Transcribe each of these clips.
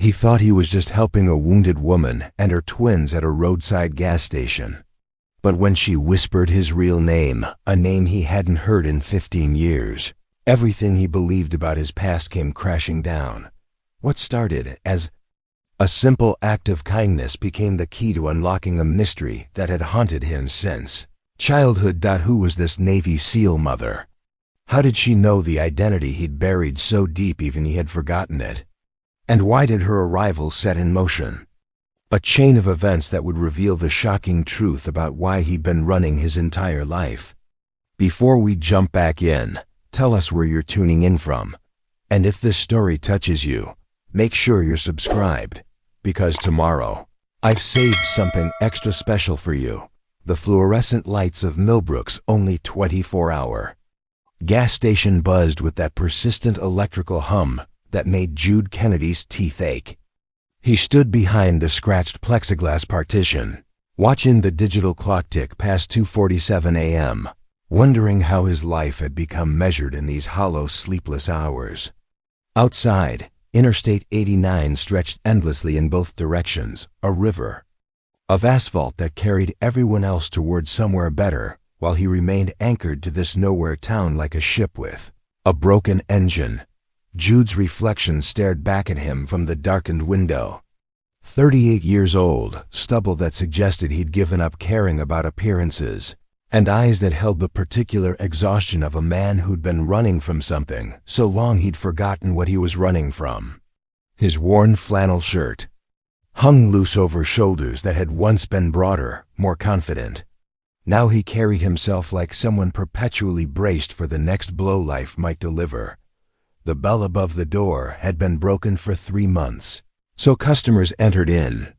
He thought he was just helping a wounded woman and her twins at a roadside gas station. But when she whispered his real name, a name he hadn't heard in 15 years, everything he believed about his past came crashing down. What started as a simple act of kindness became the key to unlocking a mystery that had haunted him since childhood. Who was this Navy SEAL mother? How did she know the identity he'd buried so deep even he had forgotten it? And why did her arrival set in motion a chain of events that would reveal the shocking truth about why he'd been running his entire life? Before we jump back in, tell us where you're tuning in from. And if this story touches you, make sure you're subscribed, because tomorrow, I've saved something extra special for you. The fluorescent lights of Millbrook's only 24-hour gas station buzzed with that persistent electrical hum that made Jude Kennedy's teeth ache. He stood behind the scratched plexiglass partition, watching the digital clock tick past 2:47 a.m., wondering how his life had become measured in these hollow, sleepless hours. Outside, Interstate 89 stretched endlessly in both directions, a river of asphalt that carried everyone else towards somewhere better, while he remained anchored to this nowhere town like a ship with a broken engine. Jude's reflection stared back at him from the darkened window. 38 years old, stubble that suggested he'd given up caring about appearances, and eyes that held the particular exhaustion of a man who'd been running from something so long he'd forgotten what he was running from. His worn flannel shirt hung loose over shoulders that had once been broader, more confident. Now he carried himself like someone perpetually braced for the next blow life might deliver. The bell above the door had been broken for 3 months, so customers entered in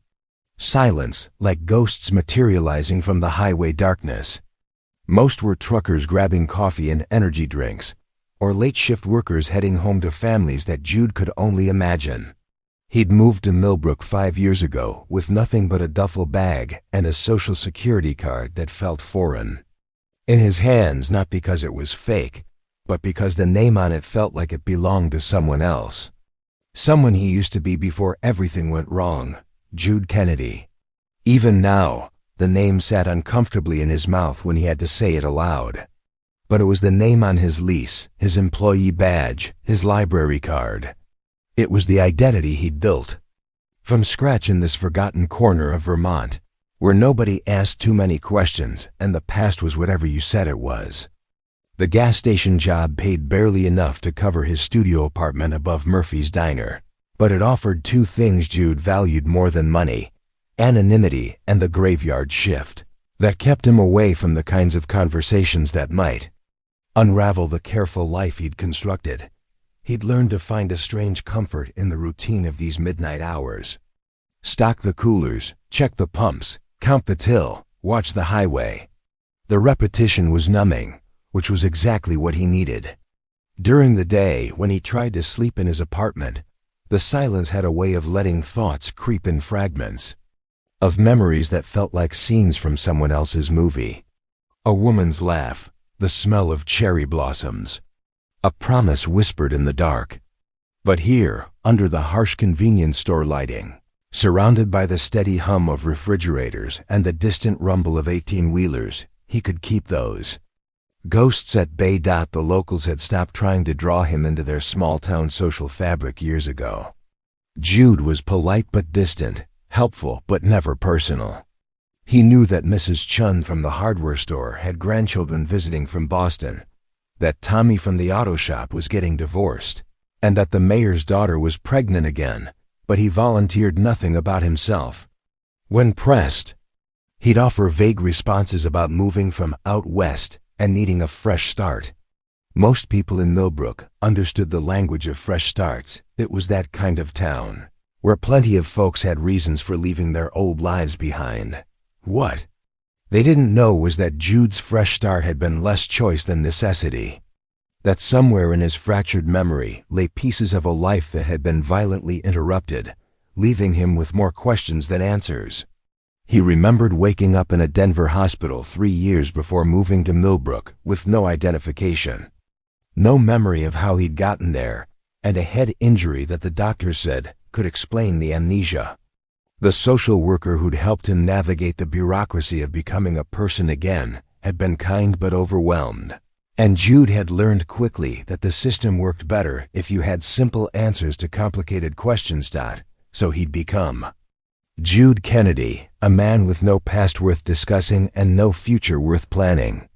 silence, like ghosts materializing from the highway darkness. Most were truckers grabbing coffee and energy drinks, or late shift workers heading home to families that Jude could only imagine. He'd moved to Millbrook 5 years ago with nothing but a duffel bag and a social security card that felt foreign in his hands, not because it was fake, but because the name on it felt like it belonged to someone else. Someone he used to be before everything went wrong, Jude Kennedy. Even now, the name sat uncomfortably in his mouth when he had to say it aloud. But it was the name on his lease, his employee badge, his library card. It was the identity he'd built from scratch in this forgotten corner of Vermont, where nobody asked too many questions and the past was whatever you said it was. The gas station job paid barely enough to cover his studio apartment above Murphy's Diner, but it offered 2 things Jude valued more than money: anonymity and the graveyard shift that kept him away from the kinds of conversations that might unravel the careful life he'd constructed. He'd learned to find a strange comfort in the routine of these midnight hours. Stock the coolers, check the pumps, count the till, watch the highway. The repetition was numbing, which was exactly what he needed. During the day, when he tried to sleep in his apartment, the silence had a way of letting thoughts creep in fragments of memories that felt like scenes from someone else's movie. A woman's laugh, the smell of cherry blossoms, a promise whispered in the dark. But here, under the harsh convenience store lighting, surrounded by the steady hum of refrigerators and the distant rumble of 18-wheelers, he could keep those ghosts at bay. The locals had stopped trying to draw him into their small-town social fabric years ago. Jude was polite but distant, helpful but never personal. He knew that Mrs. Chun from the hardware store had grandchildren visiting from Boston, that Tommy from the auto shop was getting divorced, and that the mayor's daughter was pregnant again, but he volunteered nothing about himself. When pressed, he'd offer vague responses about moving from out west and needing a fresh start. Most people in Millbrook understood the language of fresh starts. It was that kind of town, where plenty of folks had reasons for leaving their old lives behind. What they didn't know was that Jude's fresh start had been less choice than necessity. That somewhere in his fractured memory lay pieces of a life that had been violently interrupted, leaving him with more questions than answers. He remembered waking up in a Denver hospital 3 years before moving to Millbrook with no identification, no memory of how he'd gotten there, and a head injury that the doctors said could explain the amnesia. The social worker who'd helped him navigate the bureaucracy of becoming a person again had been kind but overwhelmed. And Jude had learned quickly that the system worked better if you had simple answers to complicated questions. So he'd become Jude Kennedy, a man with no past worth discussing and no future worth planning.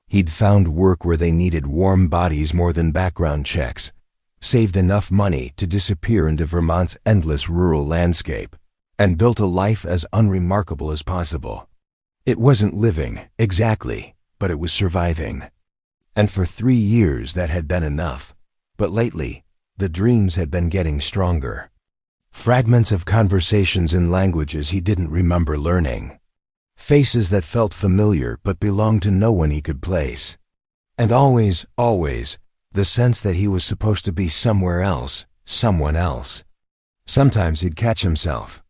He'd found work where they needed warm bodies more than background checks, saved enough money to disappear into Vermont's endless rural landscape, and built a life as unremarkable as possible. It wasn't living, exactly, but it was surviving. And for 3 years that had been enough. But lately, the dreams had been getting stronger. Fragments of conversations in languages he didn't remember learning. Faces that felt familiar but belonged to no one he could place. And always, the sense that he was supposed to be somewhere else, someone else. Sometimes he'd catch himself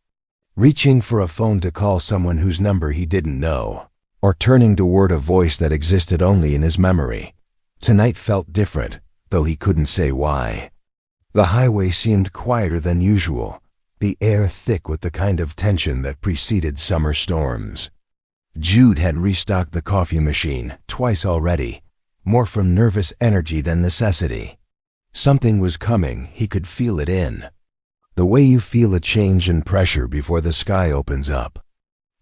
reaching for a phone to call someone whose number he didn't know, or turning toward a voice that existed only in his memory. Tonight felt different, though he couldn't say why. The highway seemed quieter than usual, the air thick with the kind of tension that preceded summer storms. Jude had restocked the coffee machine twice already, more from nervous energy than necessity. Something was coming, he could feel it in. The way you feel a change in pressure before the sky opens up.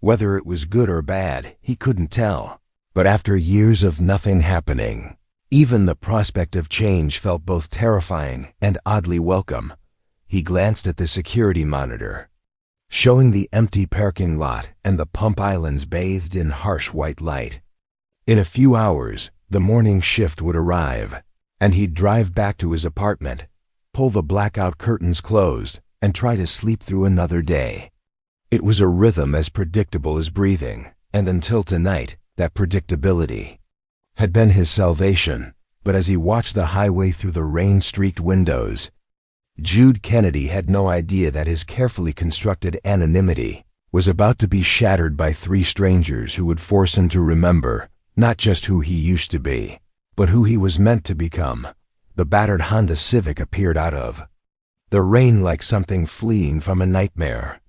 Whether it was good or bad, he couldn't tell. But after years of nothing happening, even the prospect of change felt both terrifying and oddly welcome. He glanced at the security monitor, showing the empty parking lot and the pump islands bathed in harsh white light. In a few hours, the morning shift would arrive, and he'd drive back to his apartment, pull the blackout curtains closed, and try to sleep through another day. It was a rhythm as predictable as breathing, and until tonight, that predictability had been his salvation. But as he watched the highway through the rain-streaked windows, Jude Kennedy had no idea that his carefully constructed anonymity was about to be shattered by 3 strangers who would force him to remember not just who he used to be, but who he was meant to become. The battered Honda Civic appeared out of the rain like something fleeing from a nightmare.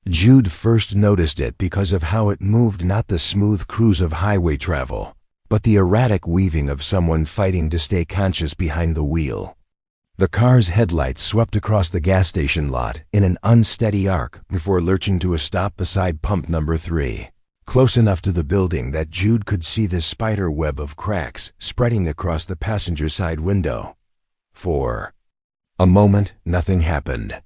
Jude first noticed it because of how it moved, not the smooth cruise of highway travel, but the erratic weaving of someone fighting to stay conscious behind the wheel. The car's headlights swept across the gas station lot in an unsteady arc before lurching to a stop beside pump number 3, close enough to the building that Jude could see the spider web of cracks spreading across the passenger side window. For a moment, nothing happened.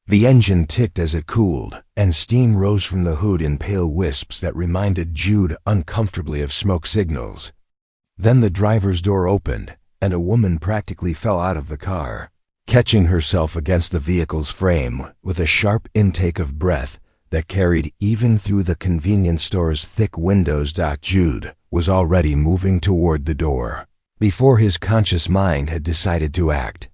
The engine ticked as it cooled, and steam rose from the hood in pale wisps that reminded Jude uncomfortably of smoke signals. Then the driver's door opened, and a woman practically fell out of the car, catching herself against the vehicle's frame with a sharp intake of breath that carried even through the convenience store's thick windows. Jude was already moving toward the door, before his conscious mind had decided to act.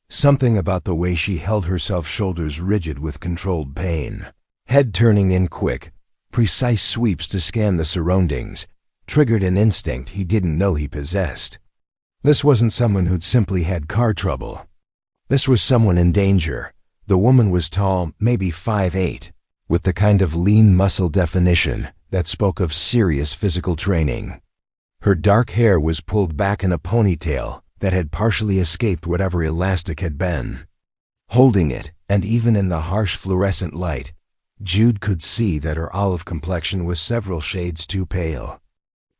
Something about the way she held herself, shoulders rigid with controlled pain, head turning in quick, precise sweeps to scan the surroundings, triggered an instinct he didn't know he possessed. This wasn't someone who'd simply had car trouble. This was someone in danger. The woman was tall, maybe 5'8", with the kind of lean muscle definition that spoke of serious physical training. Her dark hair was pulled back in a ponytail that had partially escaped whatever elastic had been. Holding it, and even in the harsh fluorescent light, Jude could see that her olive complexion was several shades too pale.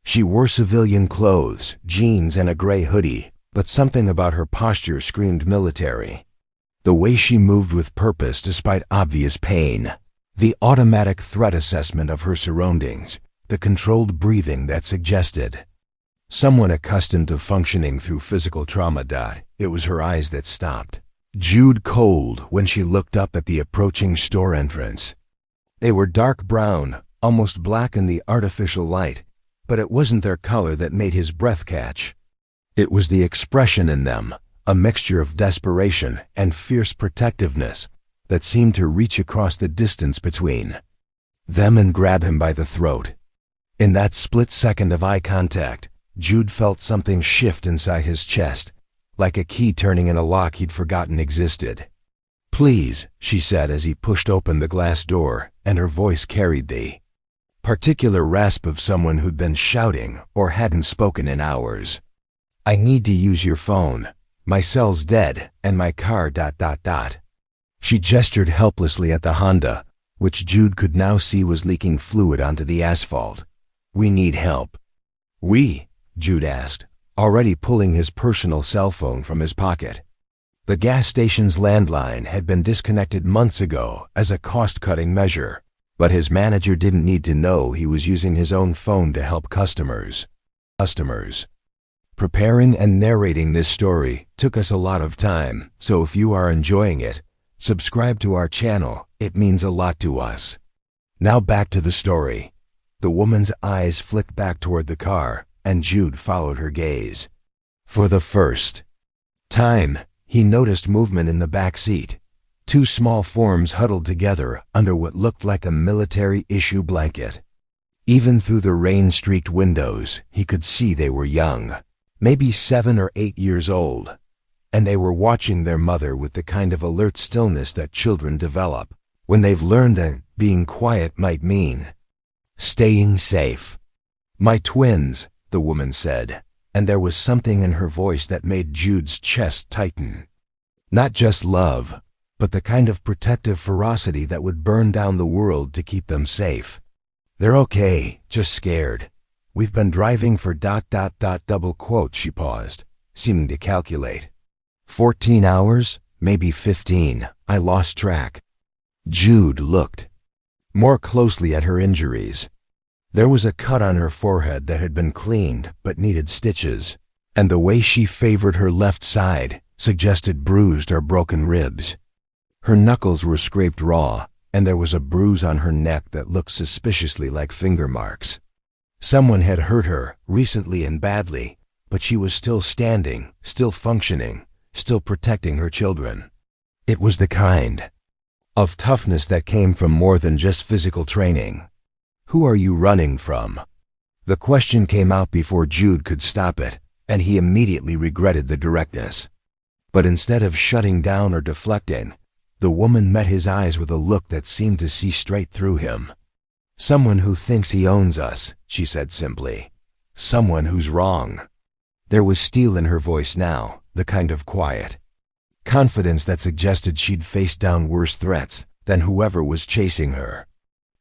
She wore civilian clothes, jeans and a gray hoodie, but something about her posture screamed military. The way she moved with purpose despite obvious pain, the automatic threat assessment of her surroundings, the controlled breathing that suggested someone accustomed to functioning through physical trauma. It was her eyes that stopped Jude cold when she looked up at the approaching store entrance. They were dark brown, almost black in the artificial light, but it wasn't their color that made his breath catch. It was the expression in them, a mixture of desperation and fierce protectiveness that seemed to reach across the distance between them and grab him by the throat. In that split second of eye contact, Jude felt something shift inside his chest, like a key turning in a lock he'd forgotten existed. "Please," she said as he pushed open the glass door, and her voice carried the particular rasp of someone who'd been shouting or hadn't spoken in hours. "I need to use your phone. My cell's dead, and my car ... She gestured helplessly at the Honda, which Jude could now see was leaking fluid onto the asphalt. "We need help." "We?" Jude asked, already pulling his personal cell phone from his pocket. The gas station's landline had been disconnected months ago as a cost-cutting measure, but his manager didn't need to know he was using his own phone to help customers. Preparing and narrating this story took us a lot of time, so if you are enjoying it, subscribe to our channel. It means a lot to us. Now back to the story. The woman's eyes flicked back toward the car, and Jude followed her gaze. For the first time, he noticed movement in the back seat. Two small forms huddled together under what looked like a military-issue blanket. Even through the rain-streaked windows, he could see they were young, maybe 7 or 8 years old, and they were watching their mother with the kind of alert stillness that children develop when they've learned that being quiet might mean staying safe. "My twins," the woman said, and there was something in her voice that made Jude's chest tighten. Not just love, but the kind of protective ferocity that would burn down the world to keep them safe. "They're okay, just scared. We've been driving for ... She paused, seeming to calculate. 14 hours, maybe 15, I lost track." Jude looked more closely at her injuries. There was a cut on her forehead that had been cleaned but needed stitches, and the way she favored her left side suggested bruised or broken ribs. Her knuckles were scraped raw, and there was a bruise on her neck that looked suspiciously like finger marks. Someone had hurt her, recently and badly, but she was still standing, still functioning, still protecting her children. It was the kind of toughness that came from more than just physical training. "Who are you running from?" The question came out before Jude could stop it, and he immediately regretted the directness. But instead of shutting down or deflecting, the woman met his eyes with a look that seemed to see straight through him. "Someone who thinks he owns us," she said simply. "Someone who's wrong." There was steel in her voice now, the kind of quiet confidence that suggested she'd face down worse threats than whoever was chasing her.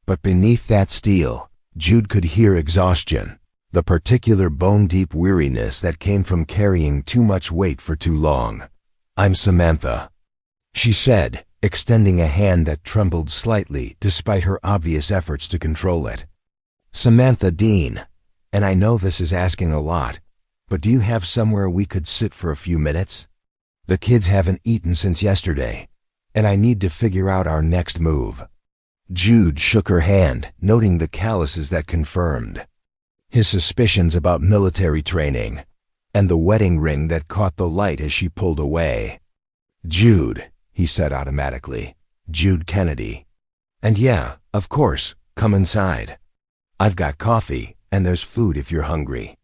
But beneath that steel, Jude could hear exhaustion, the particular bone-deep weariness that came from carrying too much weight for too long. "I'm Samantha," she said, extending a hand that trembled slightly despite her obvious efforts to control it. "Samantha Dean, and I know this is asking a lot, but do you have somewhere we could sit for a few minutes? The kids haven't eaten since yesterday, and I need to figure out our next move." Jude shook her hand, noting the calluses that confirmed his suspicions about military training, and the wedding ring that caught the light as she pulled away. "Jude," he said automatically. "Jude Kennedy. And yeah, of course, come inside. I've got coffee, and there's food if you're hungry."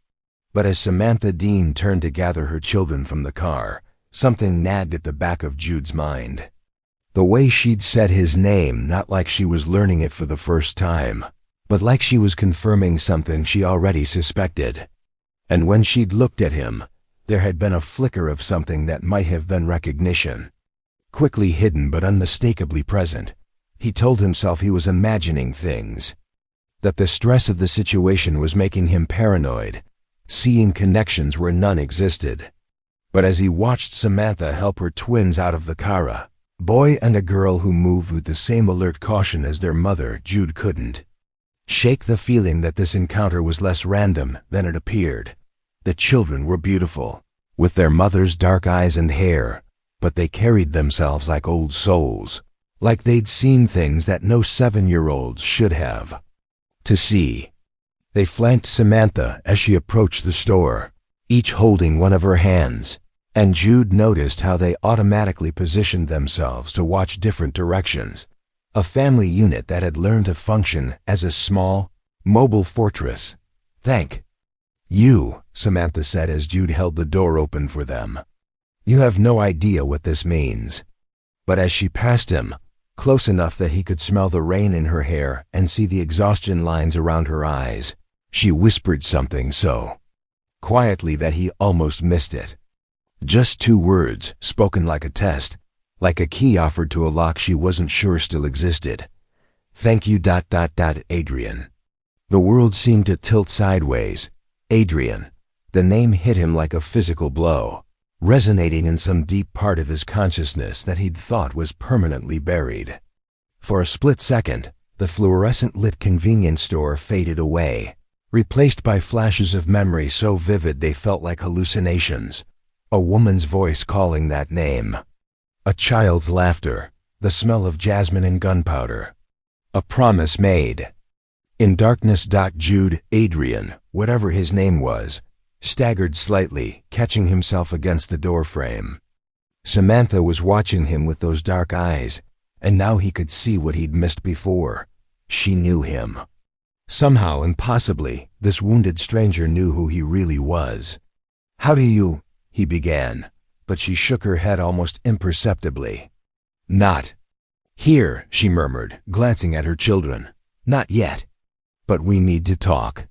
But as Samantha Dean turned to gather her children from the car, something nagged at the back of Jude's mind. The way she'd said his name, not like she was learning it for the first time, but like she was confirming something she already suspected. And when she'd looked at him, there had been a flicker of something that might have been recognition. Quickly hidden but unmistakably present, he told himself he was imagining things, that the stress of the situation was making him paranoid, seeing connections where none existed. But as he watched Samantha help her twins out of the car, a boy and a girl who moved with the same alert caution as their mother, Jude couldn't shake the feeling that this encounter was less random than it appeared. The children were beautiful, with their mother's dark eyes and hair, but they carried themselves like old souls, like they'd seen things that no 7-year-olds should have to see. They flanked Samantha as she approached the store, each holding one of her hands, and Jude noticed how they automatically positioned themselves to watch different directions, a family unit that had learned to function as a small, mobile fortress. "Thank you," Samantha said as Jude held the door open for them. "You have no idea what this means." But as she passed him, close enough that he could smell the rain in her hair and see the exhaustion lines around her eyes, she whispered something so quietly that he almost missed it. Just 2 words, spoken like a test, like a key offered to a lock she wasn't sure still existed. Thank you, Adrian. The world seemed to tilt sideways. Adrian. The name hit him like a physical blow, resonating in some deep part of his consciousness that he'd thought was permanently buried. For a split second, the fluorescent-lit convenience store faded away, replaced by flashes of memory so vivid they felt like hallucinations. A woman's voice calling that name. A child's laughter, the smell of jasmine and gunpowder. A promise made. In darkness. Jude, Adrian, whatever his name was, staggered slightly, catching himself against the doorframe. Samantha was watching him with those dark eyes, and now he could see what he'd missed before. She knew him. Somehow, impossibly, this wounded stranger knew who he really was. How do you, he began, but she shook her head almost imperceptibly. Not here, she murmured, glancing at her children. Not yet. But we need to talk.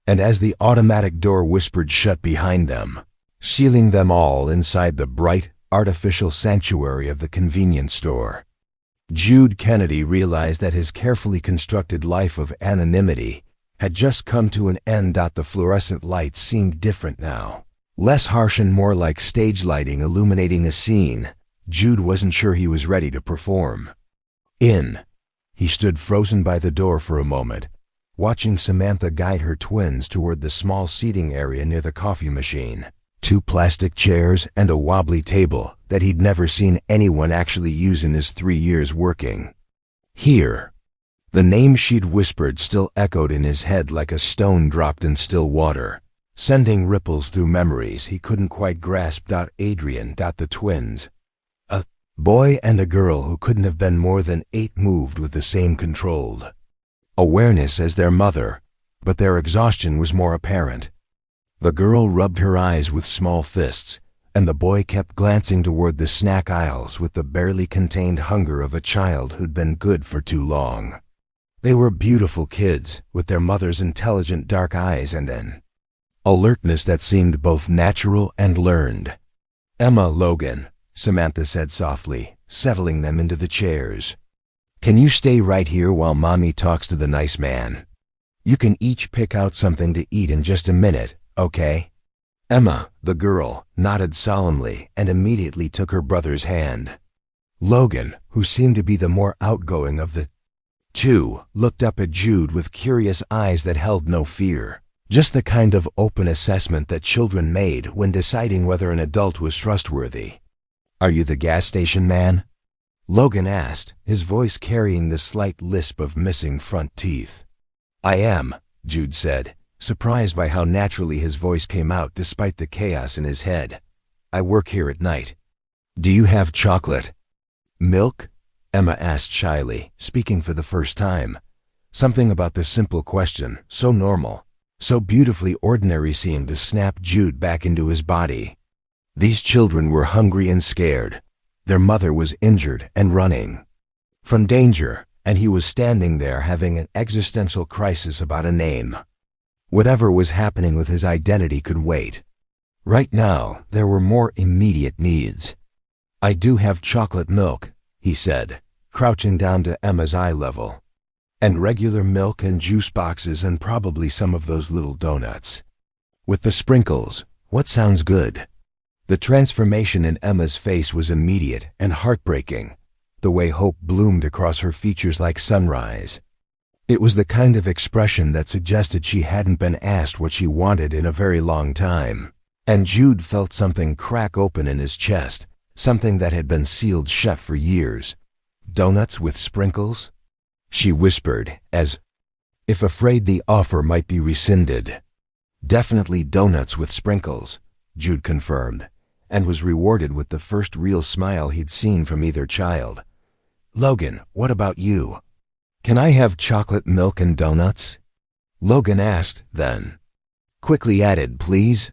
And as the automatic door whispered shut behind them, sealing them all inside the bright, artificial sanctuary of the convenience store, Jude Kennedy realized that his carefully constructed life of anonymity had just come to an end. The fluorescent lights seemed different now, less harsh and more like stage lighting illuminating a scene Jude wasn't sure he was ready to perform. He stood frozen by the door for a moment, watching Samantha guide her twins toward the small seating area near the coffee machine. 2 plastic chairs and a wobbly table that he'd never seen anyone actually use in his 3 years working. Here. The name she'd whispered still echoed in his head like a stone dropped in still water, sending ripples through memories he couldn't quite grasp. Adrian. The twins. A boy and a girl who couldn't have been more than 8 moved with the same controlled awareness as their mother, but their exhaustion was more apparent. The girl rubbed her eyes with small fists, and the boy kept glancing toward the snack aisles with the barely contained hunger of a child who'd been good for too long. They were beautiful kids, with their mother's intelligent dark eyes and an alertness that seemed both natural and learned. Emma, Logan, Samantha said softly, settling them into the chairs. Can you stay right here while Mommy talks to the nice man? You can each pick out something to eat in just a minute, okay? Emma, the girl, nodded solemnly and immediately took her brother's hand. Logan, who seemed to be the more outgoing of the 2, looked up at Jude with curious eyes that held no fear, just the kind of open assessment that children made when deciding whether an adult was trustworthy. Are you the gas station man? Logan asked, his voice carrying the slight lisp of missing front teeth. I am, Jude said, surprised by how naturally his voice came out despite the chaos in his head. I work here at night. Do you have chocolate? Milk? Emma asked shyly, speaking for the first time. Something about the simple question, so normal, so beautifully ordinary, seemed to snap Jude back into his body. These children were hungry and scared. Their mother was injured and running from danger, and he was standing there having an existential crisis about a name. Whatever was happening with his identity could wait. Right now, there were more immediate needs. I do have chocolate milk, he said, crouching down to Emma's eye level. And regular milk and juice boxes and probably some of those little donuts. With the sprinkles, what sounds good? The transformation in Emma's face was immediate and heartbreaking, the way hope bloomed across her features like sunrise. It was the kind of expression that suggested she hadn't been asked what she wanted in a very long time, and Jude felt something crack open in his chest, something that had been sealed shut for years. Donuts with sprinkles? She whispered, as if afraid the offer might be rescinded. Definitely donuts with sprinkles, Jude confirmed, and was rewarded with the first real smile he'd seen from either child. Logan, what about you? Can I have chocolate milk and donuts? Logan asked, then quickly added, please.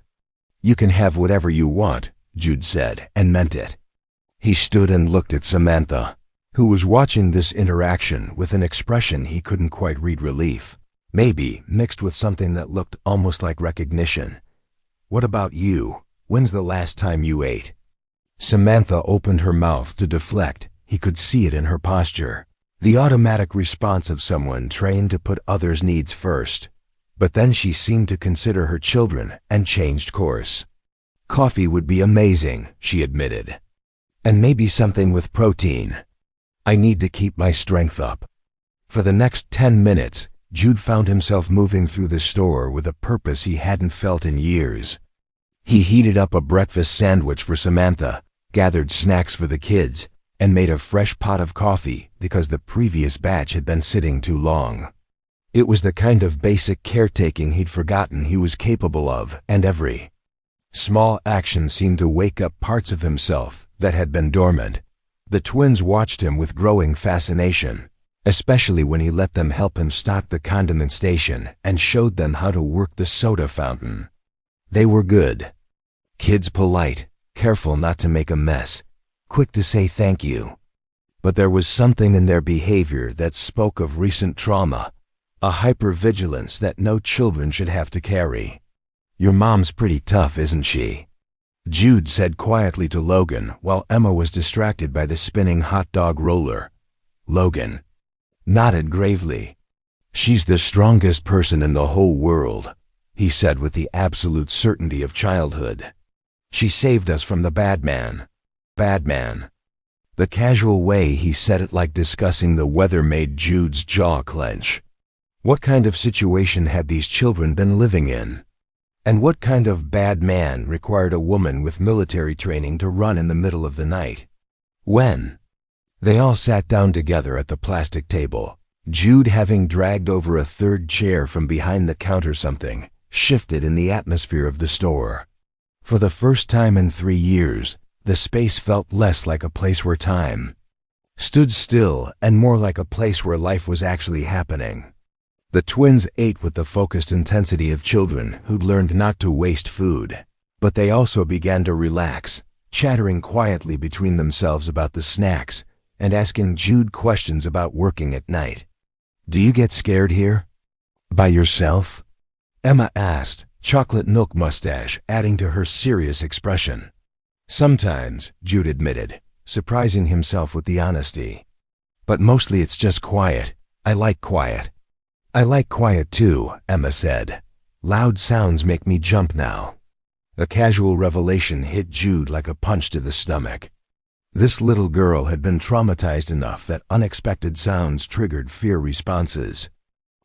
You can have whatever you want, Jude said, and meant it. He stood and looked at Samantha, who was watching this interaction with an expression he couldn't quite read relief, maybe mixed with something that looked almost like recognition. "What about you? When's the last time you ate?" Samantha opened her mouth to deflect. He could see it in her posture, the automatic response of someone trained to put others' needs first. But then she seemed to consider her children and changed course. "Coffee would be amazing," she admitted. "And maybe something with protein. I need to keep my strength up." For the next 10 minutes, Jude found himself moving through the store with a purpose he hadn't felt in years. He heated up a breakfast sandwich for Samantha, gathered snacks for the kids, and made a fresh pot of coffee because the previous batch had been sitting too long. It was the kind of basic caretaking he'd forgotten he was capable of, and every small action seemed to wake up parts of himself that had been dormant. The twins watched him with growing fascination, especially when he let them help him stock the condiment station and showed them how to work the soda fountain. They were good kids, polite, careful not to make a mess, quick to say thank you. But there was something in their behavior that spoke of recent trauma, a hypervigilance that no children should have to carry. "Your mom's pretty tough, isn't she?" Jude said quietly to Logan while Emma was distracted by the spinning hot dog roller. Logan nodded gravely. "She's the strongest person in the whole world," he said with the absolute certainty of childhood. "She saved us from the bad man." Bad man. The casual way he said it, like discussing the weather, made Jude's jaw clench. What kind of situation had these children been living in? And what kind of bad man required a woman with military training to run in the middle of the night? When? They all sat down together at the plastic table, Jude having dragged over a third chair from behind the counter. Something shifted in the atmosphere of the store. For the first time in 3 years, the space felt less like a place where time stood still and more like a place where life was actually happening. The twins ate with the focused intensity of children who'd learned not to waste food, but they also began to relax, chattering quietly between themselves about the snacks and asking Jude questions about working at night. "Do you get scared here? By yourself?" Emma asked, chocolate milk mustache adding to her serious expression. "Sometimes," Jude admitted, surprising himself with the honesty. "But mostly it's just quiet. I like quiet." "I like quiet too," Emma said. "Loud sounds make me jump now." A casual revelation hit Jude like a punch to the stomach. This little girl had been traumatized enough that unexpected sounds triggered fear responses.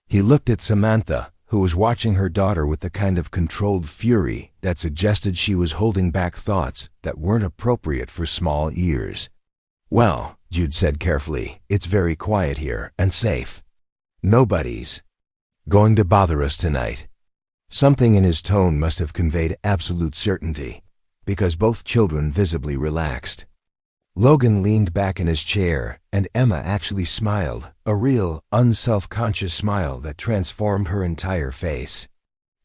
He looked at Samantha, who was watching her daughter with the kind of controlled fury that suggested she was holding back thoughts that weren't appropriate for small ears. "Well," Jude said carefully, "it's very quiet here and safe. Nobody's going to bother us tonight." Something in his tone must have conveyed absolute certainty, because both children visibly relaxed. Logan leaned back in his chair, and Emma actually smiled, a real, unself-conscious smile that transformed her entire face.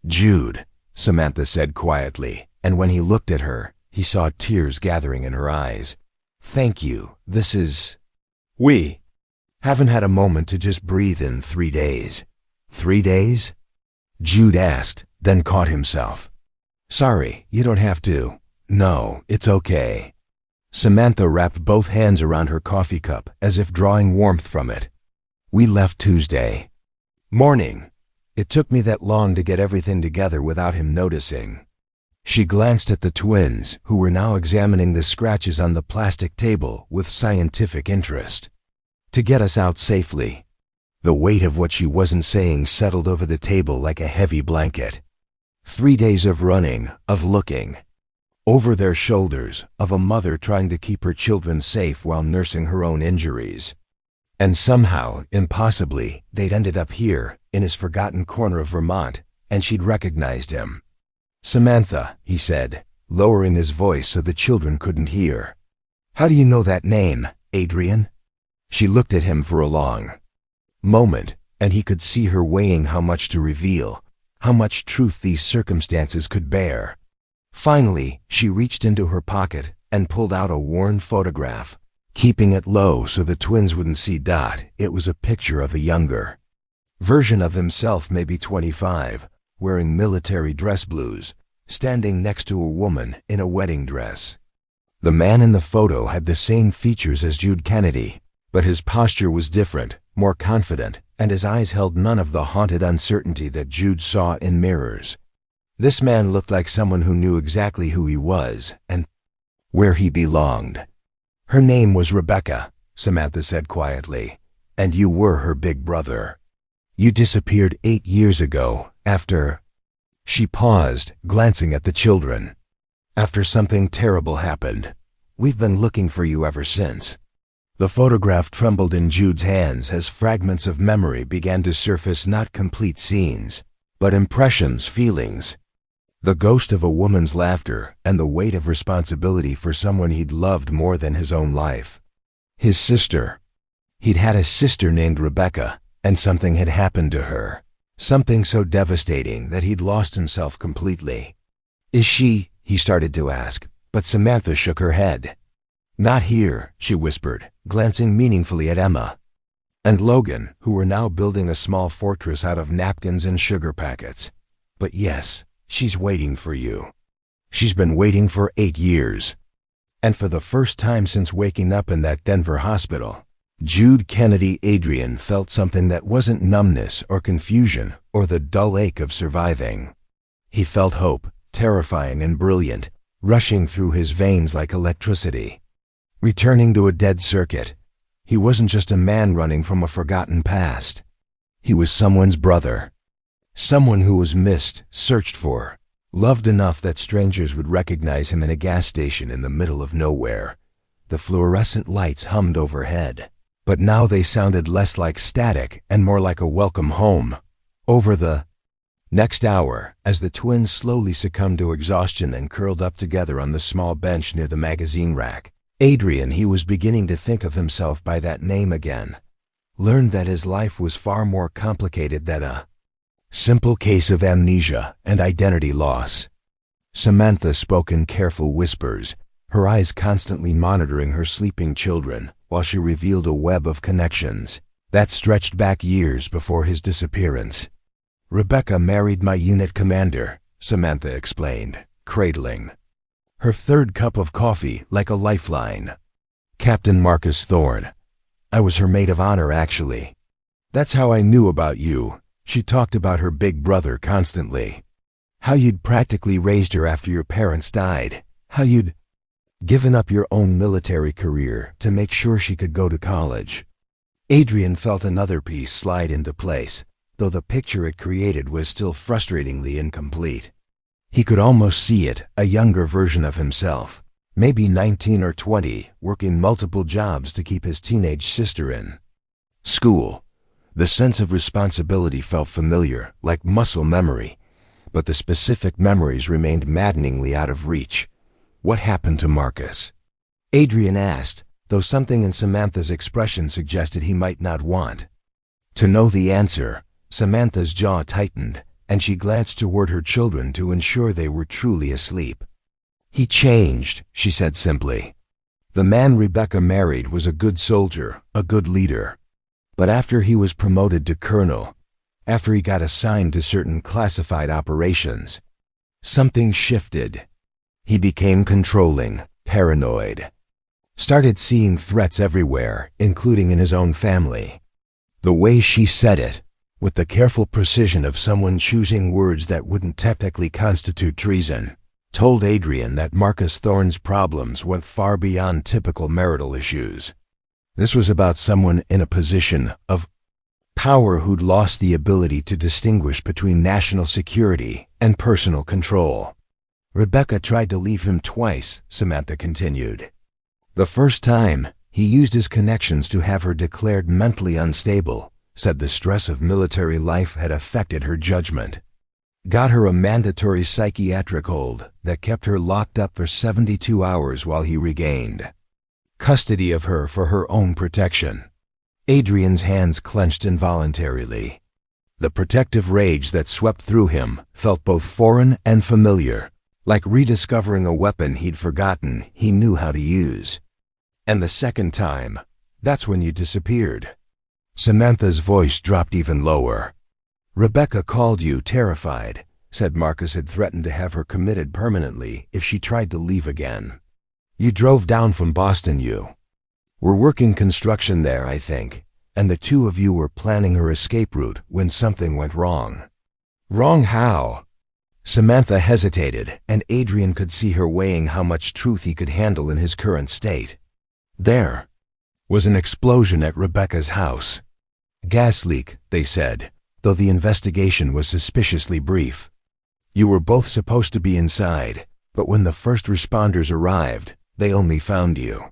"Jude," Samantha said quietly, and when he looked at her, he saw tears gathering in her eyes. "Thank you. This is... We haven't had a moment to just breathe in 3 days." 3 days? Jude asked, then caught himself. "Sorry, you don't have to." "No, it's okay." Samantha wrapped both hands around her coffee cup as if drawing warmth from it. "We left Tuesday morning. It took me that long to get everything together without him noticing." She glanced at the twins, who were now examining the scratches on the plastic table with scientific interest. "To get us out safely." The weight of what she wasn't saying settled over the table like a heavy blanket. 3 days of running, of looking over their shoulders, of a mother trying to keep her children safe while nursing her own injuries. And somehow, impossibly, they'd ended up here, in his forgotten corner of Vermont, and she'd recognized him. "Samantha," he said, lowering his voice so the children couldn't hear. "How do you know that name, Adrian?" She looked at him for a long moment, and he could see her weighing how much to reveal, how much truth these circumstances could bear. Finally, she reached into her pocket and pulled out a worn photograph. Keeping it low so the twins wouldn't see Dot, it was a picture of a younger version of himself, maybe 25, wearing military dress blues, standing next to a woman in a wedding dress. The man in the photo had the same features as Jude Kennedy, but his posture was different, more confident, and his eyes held none of the haunted uncertainty that Jude saw in mirrors. This man looked like someone who knew exactly who he was and where he belonged. "Her name was Rebecca," Samantha said quietly, "and you were her big brother. You disappeared 8 years ago after—" She paused, glancing at the children. "After something terrible happened. We've been looking for you ever since." The photograph trembled in Jude's hands as fragments of memory began to surface, not complete scenes, but impressions, feelings. The ghost of a woman's laughter and the weight of responsibility for someone he'd loved more than his own life. His sister. He'd had a sister named Rebecca, and something had happened to her. Something so devastating that he'd lost himself completely. "Is she?" he started to ask, but Samantha shook her head. "Not here," she whispered, glancing meaningfully at Emma and Logan, who were now building a small fortress out of napkins and sugar packets. "But yes, she's waiting for you. She's been waiting for 8 years." And for the first time since waking up in that Denver hospital, Jude Kennedy Adrian felt something that wasn't numbness or confusion or the dull ache of surviving. He felt hope, terrifying and brilliant, rushing through his veins like electricity. Returning to a dead circuit, he wasn't just a man running from a forgotten past. He was someone's brother. Someone who was missed, searched for, loved enough that strangers would recognize him in a gas station in the middle of nowhere. The fluorescent lights hummed overhead, but now they sounded less like static and more like a welcome home. Over the next hour, as the twins slowly succumbed to exhaustion and curled up together on the small bench near the magazine rack, Adrian, he was beginning to think of himself by that name again, learned that his life was far more complicated than a simple case of amnesia and identity loss. Samantha spoke in careful whispers, her eyes constantly monitoring her sleeping children while she revealed a web of connections that stretched back years before his disappearance. "Rebecca married my unit commander," Samantha explained, cradling her third cup of coffee like a lifeline. "Captain Marcus Thorne. I was her maid of honor, actually. That's how I knew about you." She talked about her big brother constantly. How you'd practically raised her after your parents died. How you'd given up your own military career to make sure she could go to college. Adrian felt another piece slide into place, though the picture it created was still frustratingly incomplete. He could almost see it, a younger version of himself, maybe 19 or 20, working multiple jobs to keep his teenage sister in school. The sense of responsibility felt familiar, like muscle memory, but the specific memories remained maddeningly out of reach. "What happened to Marcus?" Adrian asked, though something in Samantha's expression suggested he might not want to know the answer. Samantha's jaw tightened, and she glanced toward her children to ensure they were truly asleep. "He changed," she said simply. "The man Rebecca married was a good soldier, a good leader. But after he was promoted to colonel, after he got assigned to certain classified operations, something shifted. He became controlling, paranoid. Started seeing threats everywhere, including in his own family." The way she said it, with the careful precision of someone choosing words that wouldn't technically constitute treason, told Adrian that Marcus Thorne's problems went far beyond typical marital issues. This was about someone in a position of power who'd lost the ability to distinguish between national security and personal control. "Rebecca tried to leave him twice," Samantha continued. "The first time, he used his connections to have her declared mentally unstable, said the stress of military life had affected her judgment. Got her a mandatory psychiatric hold that kept her locked up for 72 hours while he regained custody of her for her own protection." Adrian's hands clenched involuntarily. The protective rage that swept through him felt both foreign and familiar, Like rediscovering a weapon he'd forgotten he knew how to use. And the second time, that's when you disappeared. Samantha's voice dropped even lower. Rebecca called you terrified, said Marcus had threatened to have her committed permanently if she tried to leave again. You drove down from Boston, you. We're working construction there, I think, and the two of you were planning her escape route when something went wrong. Wrong how? Samantha hesitated, and Adrian could see her weighing how much truth he could handle in his current state. There was an explosion at Rebecca's house. Gas leak, they said, though the investigation was suspiciously brief. You were both supposed to be inside, but when the first responders arrived, they only found you.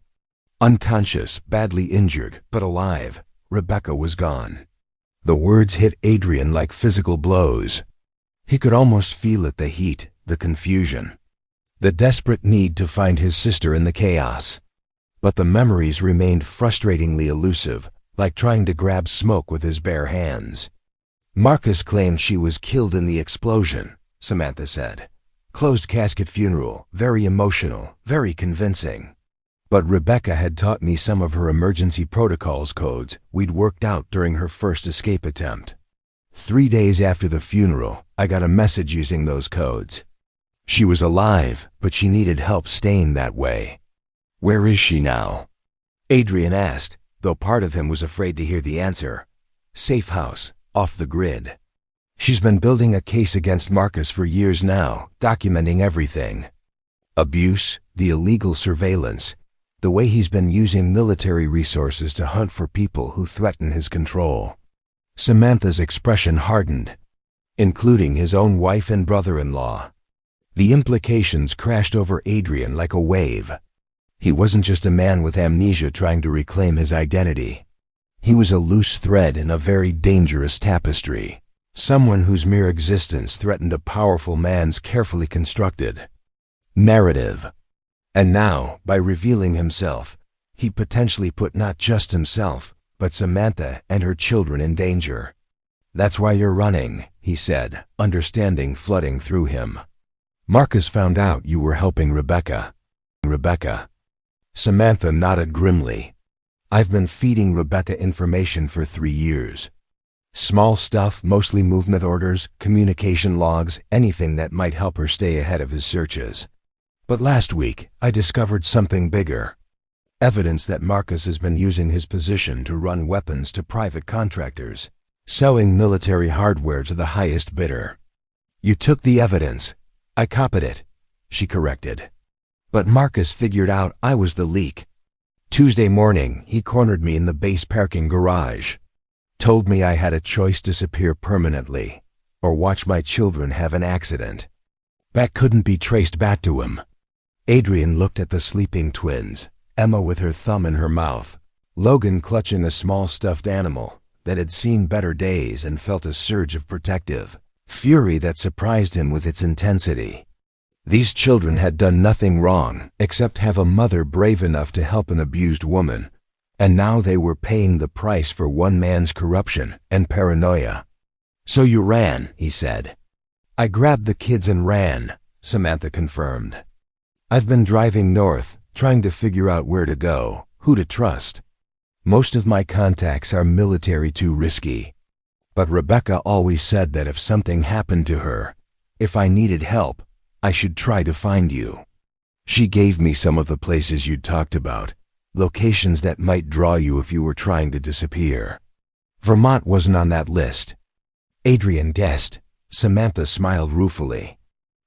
Unconscious, badly injured, but alive, Rebecca was gone. The words hit Adrian like physical blows. He could almost feel it, the heat, the confusion, the desperate need to find his sister in the chaos. But the memories remained frustratingly elusive, like trying to grab smoke with his bare hands. Marcus claimed she was killed in the explosion, Samantha said. Closed casket funeral, very emotional, very convincing. But Rebecca had taught me some of her emergency protocols codes we'd worked out during her first escape attempt. 3 days after the funeral, I got a message using those codes. She was alive, but she needed help staying that way. Where is she now? Adrian asked, though part of him was afraid to hear the answer. Safe house, off the grid. She's been building a case against Marcus for years now, documenting everything. Abuse, the illegal surveillance, the way he's been using military resources to hunt for people who threaten his control. Samantha's expression hardened, including his own wife and brother-in-law. The implications crashed over Adrian like a wave. He wasn't just a man with amnesia trying to reclaim his identity. He was a loose thread in a very dangerous tapestry, someone whose mere existence threatened a powerful man's carefully constructed narrative. And now, by revealing himself, he potentially put not just himself, but Samantha and her children in danger. That's why you're running, he said, understanding flooding through him. Marcus found out you were helping Rebecca. Rebecca. Samantha nodded grimly. I've been feeding Rebecca information for 3 years. Small stuff, mostly movement orders, communication logs, anything that might help her stay ahead of his searches. But last week, I discovered something bigger. Evidence that Marcus has been using his position to run weapons to private contractors, selling military hardware to the highest bidder. You took the evidence. I copied it, she corrected. But Marcus figured out I was the leak. Tuesday morning, he cornered me in the base parking garage. Told me I had a choice: disappear permanently, or watch my children have an accident. That couldn't be traced back to him. Adrian looked at the sleeping twins, Emma with her thumb in her mouth, Logan clutching a small stuffed animal that had seen better days, and felt a surge of protective fury that surprised him with its intensity. These children had done nothing wrong except have a mother brave enough to help an abused woman, and now they were paying the price for one man's corruption and paranoia. So you ran, he said. I grabbed the kids and ran, Samantha confirmed. I've been driving north, trying to figure out where to go, who to trust. Most of my contacts are military, too risky. But Rebecca always said that if something happened to her, if I needed help, I should try to find you. She gave me some of the places you'd talked about, locations that might draw you if you were trying to disappear. Vermont wasn't on that list. Adrian guessed. Samantha smiled ruefully.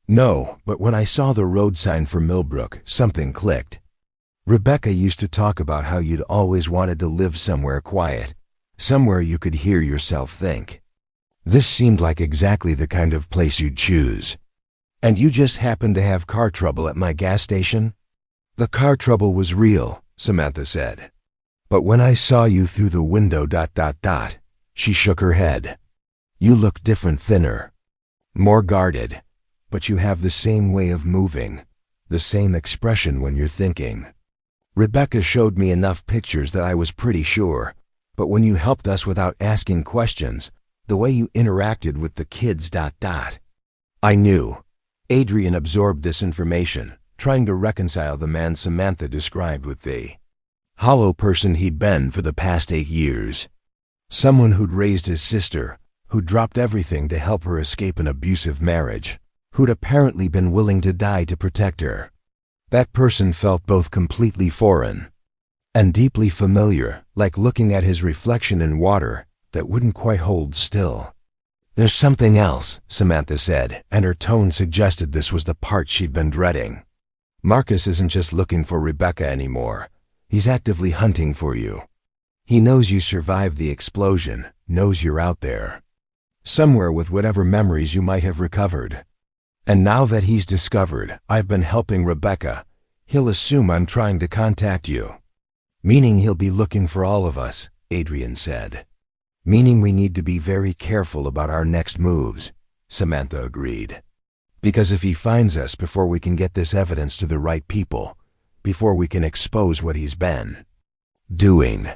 No, but when I saw the road sign for Millbrook, something clicked. Rebecca used to talk about how you'd always wanted to live somewhere quiet, somewhere you could hear yourself think. This seemed like exactly the kind of place you'd choose. And you just happened to have car trouble at my gas station? The car trouble was real, Samantha said. But when I saw you through the window ... She shook her head. You look different, thinner, more guarded, but you have the same way of moving, the same expression when you're thinking. Rebecca showed me enough pictures that I was pretty sure, but when you helped us without asking questions, the way you interacted with the kids ... I knew. Adrian absorbed this information, trying to reconcile the man Samantha described with the hollow person he'd been for the past 8 years. Someone who'd raised his sister, who'd dropped everything to help her escape an abusive marriage, who'd apparently been willing to die to protect her. That person felt both completely foreign and deeply familiar, like looking at his reflection in water that wouldn't quite hold still. "There's something else," Samantha said, and her tone suggested this was the part she'd been dreading. "Marcus isn't just looking for Rebecca anymore. He's actively hunting for you. He knows you survived the explosion, knows you're out there, somewhere with whatever memories you might have recovered. And now that he's discovered I've been helping Rebecca, he'll assume I'm trying to contact you." "Meaning he'll be looking for all of us," Adrian said. "Meaning we need to be very careful about our next moves," Samantha agreed. "Because if he finds us before we can get this evidence to the right people, before we can expose what he's been doing."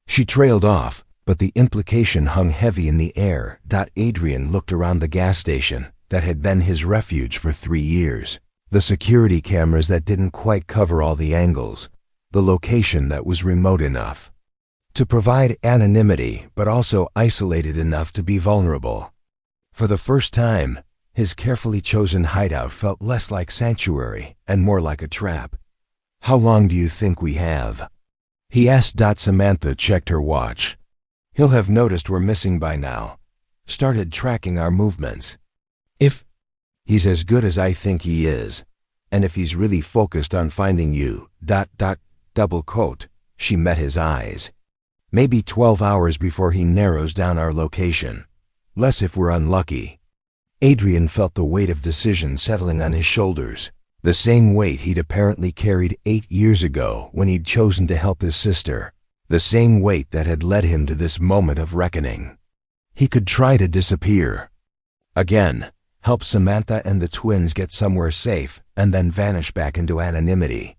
She trailed off, but the implication hung heavy in the air. Adrian looked around the gas station that had been his refuge for 3 years. The security cameras that didn't quite cover all the angles. The location that was remote enough to provide anonymity, but also isolated enough to be vulnerable. For the first time, his carefully chosen hideout felt less like sanctuary and more like a trap. "How long do you think we have?" he asked. Samantha checked her watch. "He'll have noticed we're missing by now. Started tracking our movements. If he's as good as I think he is, and if he's really focused on finding you, double quote, she met his eyes. Maybe 12 hours before he narrows down our location. Less if we're unlucky." Adrian felt the weight of decision settling on his shoulders, the same weight he'd apparently carried 8 years ago when he'd chosen to help his sister, the same weight that had led him to this moment of reckoning. He could try to disappear again, help Samantha and the twins get somewhere safe, and then vanish back into anonymity.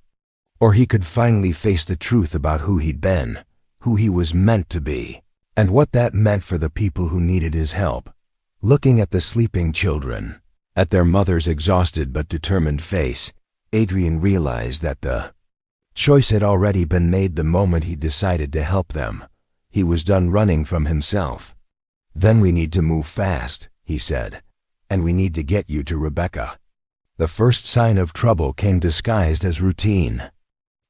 Or he could finally face the truth about who he'd been, who he was meant to be, and what that meant for the people who needed his help. Looking at the sleeping children, at their mother's exhausted but determined face, Adrian realized that the choice had already been made the moment he decided to help them. He was done running from himself. "Then we need to move fast," he said, "and we need to get you to Rebecca." The first sign of trouble came disguised as routine.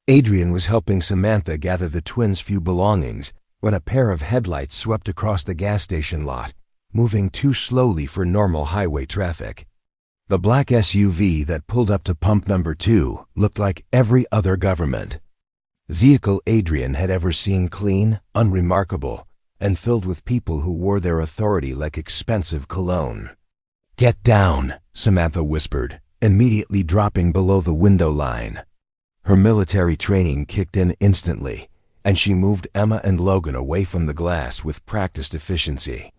Adrian was helping Samantha gather the twins' few belongings when a pair of headlights swept across the gas station lot, moving too slowly for normal highway traffic. The black SUV that pulled up to pump number 2 looked like every other government vehicle Adrian had ever seen, clean, unremarkable, and filled with people who wore their authority like expensive cologne. "Get down," Samantha whispered, immediately dropping below the window line. Her military training kicked in instantly, and she moved Emma and Logan away from the glass with practiced efficiency.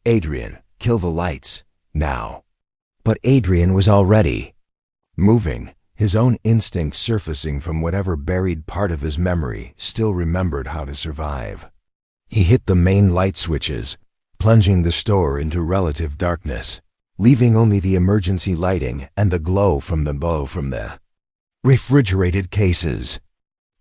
"Adrian, kill the lights, now." But Adrian was already moving, his own instinct surfacing from whatever buried part of his memory still remembered how to survive. He hit the main light switches, plunging the store into relative darkness, leaving only the emergency lighting and the glow from the refrigerated cases.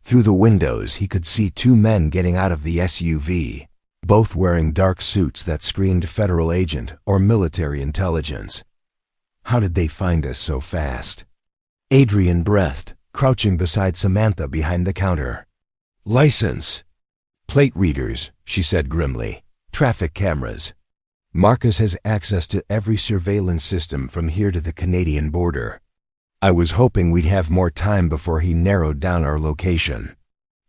Through the windows he could see 2 men getting out of the SUV, both wearing dark suits that screamed federal agent or military intelligence. How did they find us so fast? Adrian breathed, crouching beside Samantha behind the counter. "License plate readers," she said grimly. "Traffic cameras. Marcus has access to every surveillance system from here to the Canadian border. I was hoping we'd have more time before he narrowed down our location."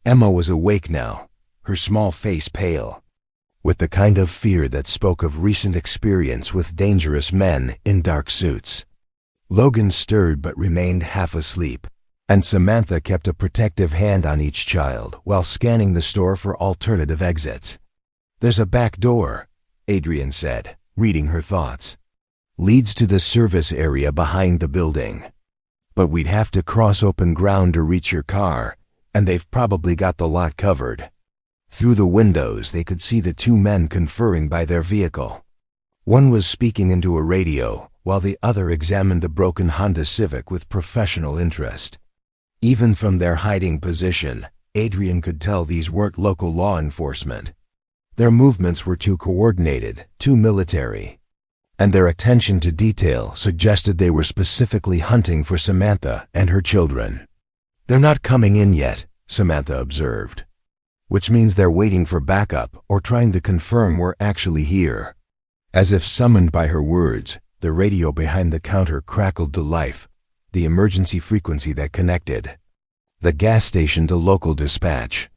Emma was awake now, her small face pale, with the kind of fear that spoke of recent experience with dangerous men in dark suits. Logan stirred but remained half asleep, and Samantha kept a protective hand on each child while scanning the store for alternative exits. "There's a back door," Adrian said, reading her thoughts. "Leads to the service area behind the building. But we'd have to cross open ground to reach your car, and they've probably got the lot covered." Through the windows they could see the 2 men conferring by their vehicle. One was speaking into a radio, while the other examined the broken Honda Civic with professional interest. Even from their hiding position, Adrian could tell these weren't local law enforcement. Their movements were too coordinated, too military. And their attention to detail suggested they were specifically hunting for Samantha and her children. "They're not coming in yet," Samantha observed. "Which means they're waiting for backup or trying to confirm we're actually here." As if summoned by her words, the radio behind the counter crackled to life, the emergency frequency that connected the gas station to local dispatch.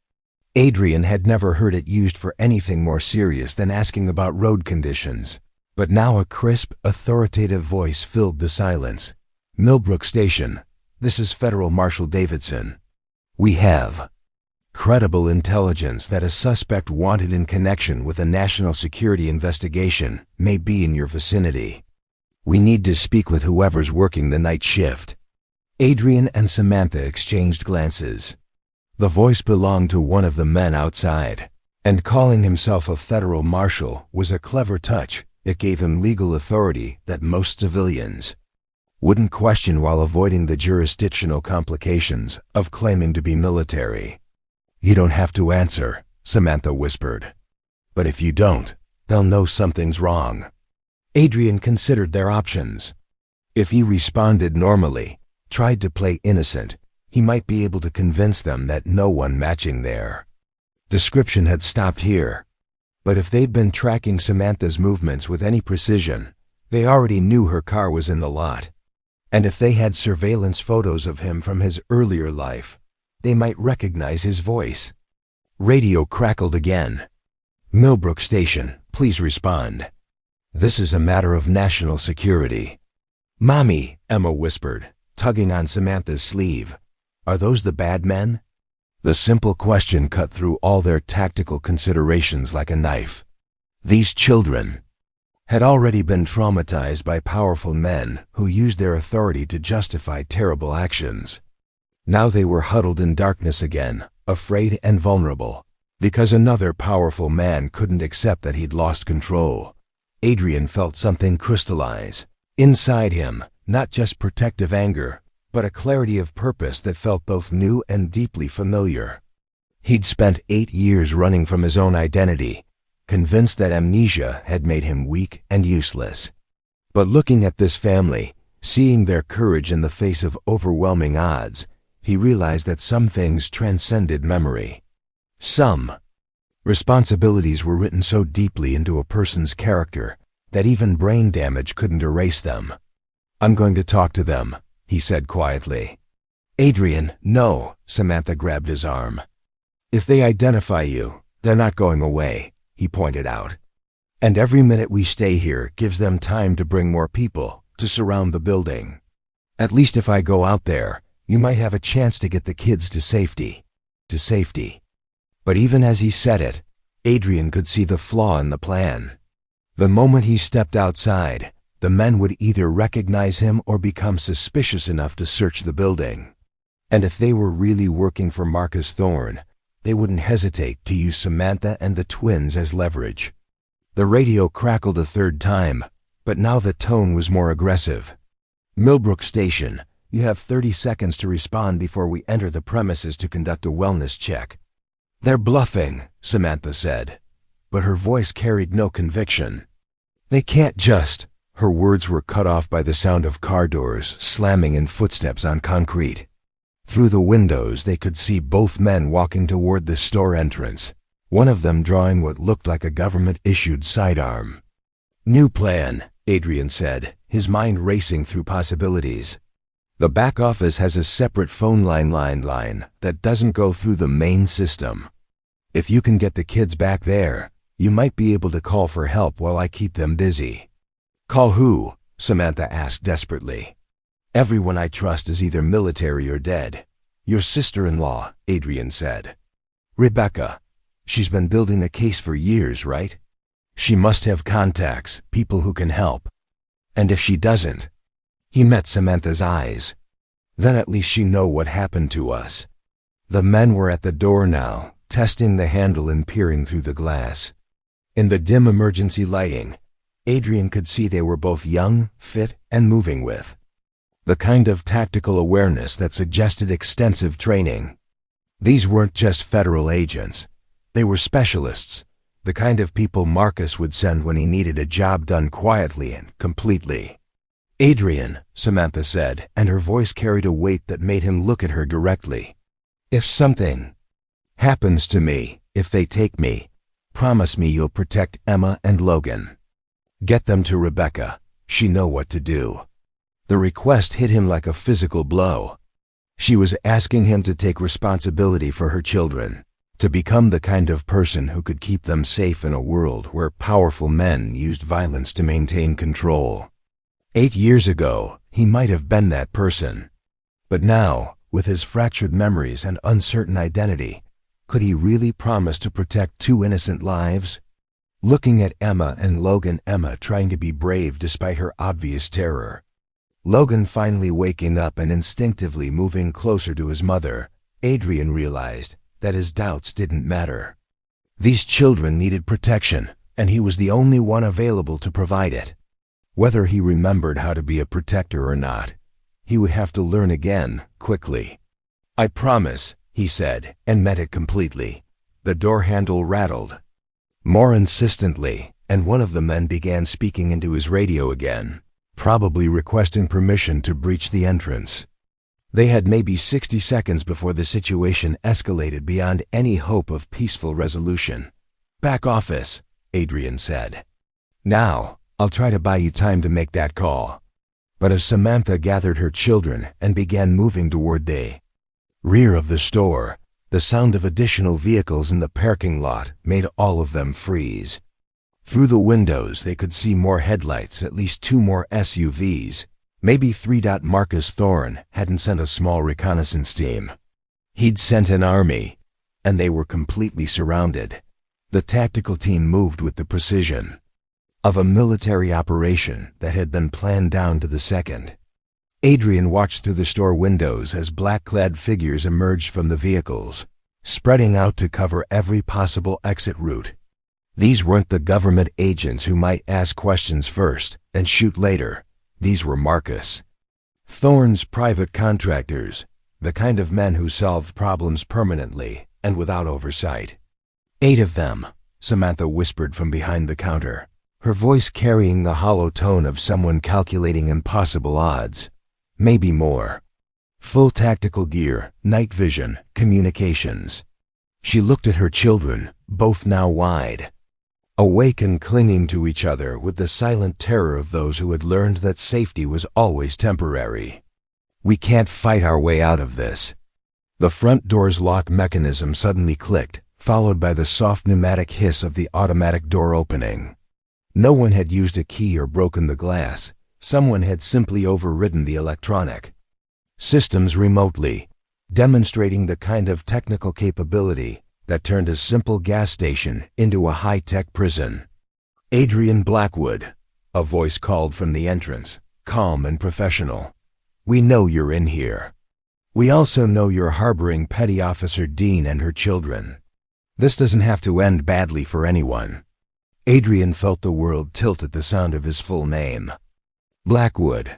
Adrian had never heard it used for anything more serious than asking about road conditions. But now a crisp, authoritative voice filled the silence. "Millbrook Station, this is Federal Marshal Davidson. We have credible intelligence that a suspect wanted in connection with a national security investigation may be in your vicinity. We need to speak with whoever's working the night shift." Adrian and Samantha exchanged glances. The voice belonged to one of the men outside, and calling himself a federal marshal was a clever touch. It gave him legal authority that most civilians wouldn't question while avoiding the jurisdictional complications of claiming to be military. "You don't have to answer," Samantha whispered. "But if you don't, they'll know something's wrong." Adrian considered their options. If he responded normally, tried to play innocent, he might be able to convince them that no one matching their description had stopped here. But if they'd been tracking Samantha's movements with any precision, they already knew her car was in the lot. And if they had surveillance photos of him from his earlier life, they might recognize his voice. Radio crackled again. "Millbrook Station, please respond. This is a matter of national security." "Mommy," Emma whispered, tugging on Samantha's sleeve. "Are those the bad men?" The simple question cut through all their tactical considerations like a knife. These children had already been traumatized by powerful men who used their authority to justify terrible actions. Now they were huddled in darkness again, afraid and vulnerable, because another powerful man couldn't accept that he'd lost control. Adrian felt something crystallize inside him, not just protective anger, but a clarity of purpose that felt both new and deeply familiar. He'd spent 8 years running from his own identity, convinced that amnesia had made him weak and useless. But looking at this family, seeing their courage in the face of overwhelming odds, he realized that some things transcended memory. Some responsibilities were written so deeply into a person's character that even brain damage couldn't erase them. "I'm going to talk to them," he said quietly. "Adrian, no," Samantha grabbed his arm. "If they identify you, they're not going away," he pointed out. "And every minute we stay here gives them time to bring more people to surround the building. At least if I go out there, you might have a chance to get the kids to safety. To safety." But even as he said it, Adrian could see the flaw in the plan. The moment he stepped outside, the men would either recognize him or become suspicious enough to search the building. And if they were really working for Marcus Thorne, they wouldn't hesitate to use Samantha and the twins as leverage. The radio crackled a third time, but now the tone was more aggressive. "Millbrook Station, you have 30 seconds to respond before we enter the premises to conduct a wellness check." "They're bluffing," Samantha said, but her voice carried no conviction. "They can't just—" Her words were cut off by the sound of car doors slamming and footsteps on concrete. Through the windows they could see both men walking toward the store entrance, one of them drawing what looked like a government-issued sidearm. "New plan," Adrian said, his mind racing through possibilities. "The back office has a separate phone line that doesn't go through the main system. If you can get the kids back there, you might be able to call for help while I keep them busy." "Call who?" Samantha asked desperately. "Everyone I trust is either military or dead. Your sister-in-law," Adrian said. "Rebecca. She's been building a case for years, right? She must have contacts, people who can help. And if she doesn't—" He met Samantha's eyes. "Then at least she know what happened to us." The men were at the door now, testing the handle and peering through the glass. In the dim emergency lighting, Adrian could see they were both young, fit, and moving with the kind of tactical awareness that suggested extensive training. These weren't just federal agents. They were specialists, the kind of people Marcus would send when he needed a job done quietly and completely. "Adrian," Samantha said, and her voice carried a weight that made him look at her directly. "If something happens to me, if they take me, promise me you'll protect Emma and Logan. Get them to Rebecca. She know what to do." The request hit him like a physical blow. She was asking him to take responsibility for her children, to become the kind of person who could keep them safe in a world where powerful men used violence to maintain control. 8 years ago, he might have been that person. But now, with his fractured memories and uncertain identity, could he really promise to protect 2 innocent lives? Looking at Emma and Logan, Emma trying to be brave despite her obvious terror. Logan finally waking up and instinctively moving closer to his mother, Adrian realized that his doubts didn't matter. These children needed protection, and he was the only one available to provide it. Whether he remembered how to be a protector or not, he would have to learn again, quickly. "I promise," he said, and meant it completely. The door handle rattled more insistently, and one of the men began speaking into his radio again, probably requesting permission to breach the entrance. They had maybe 60 seconds before the situation escalated beyond any hope of peaceful resolution. "Back office," Adrian said. "Now, I'll try to buy you time to make that call." But as Samantha gathered her children and began moving toward the rear of the store, the sound of additional vehicles in the parking lot made all of them freeze. Through the windows they could see more headlights, at least 2 more SUVs. Maybe 3. Marcus Thorne hadn't sent a small reconnaissance team. He'd sent an army, and they were completely surrounded. The tactical team moved with the precision of a military operation that had been planned down to the second. Adrian watched through the store windows as black-clad figures emerged from the vehicles, spreading out to cover every possible exit route. These weren't the government agents who might ask questions first and shoot later. These were Marcus Thorne's private contractors, the kind of men who solved problems permanently and without oversight. 8 of them, Samantha whispered from behind the counter, her voice carrying the hollow tone of someone calculating impossible odds. Maybe more. Full tactical gear, night vision, communications. She looked at her children, both now wide awake and clinging to each other with the silent terror of those who had learned that safety was always temporary. "We can't fight our way out of this." The front door's lock mechanism suddenly clicked, followed by the soft pneumatic hiss of the automatic door opening. No one had used a key or broken the glass. Someone had simply overridden the electronic systems remotely, demonstrating the kind of technical capability that turned a simple gas station into a high-tech prison. "Adrian Blackwood," a voice called from the entrance, calm and professional. "We know you're in here. We also know you're harboring Petty Officer Dean and her children. This doesn't have to end badly for anyone." Adrian felt the world tilt at the sound of his full name. Blackwood.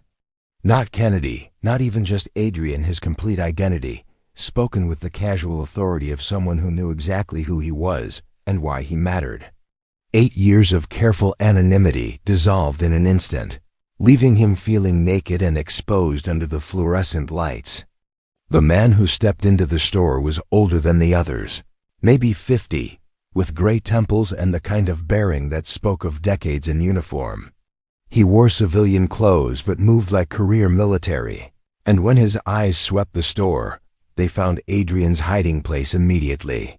Not Kennedy, not even just Adrian, his complete identity, spoken with the casual authority of someone who knew exactly who he was and why he mattered. 8 years of careful anonymity dissolved in an instant, leaving him feeling naked and exposed under the fluorescent lights. The man who stepped into the store was older than the others, maybe 50, with gray temples and the kind of bearing that spoke of decades in uniform. He wore civilian clothes but moved like career military, and when his eyes swept the store, they found Adrian's hiding place immediately.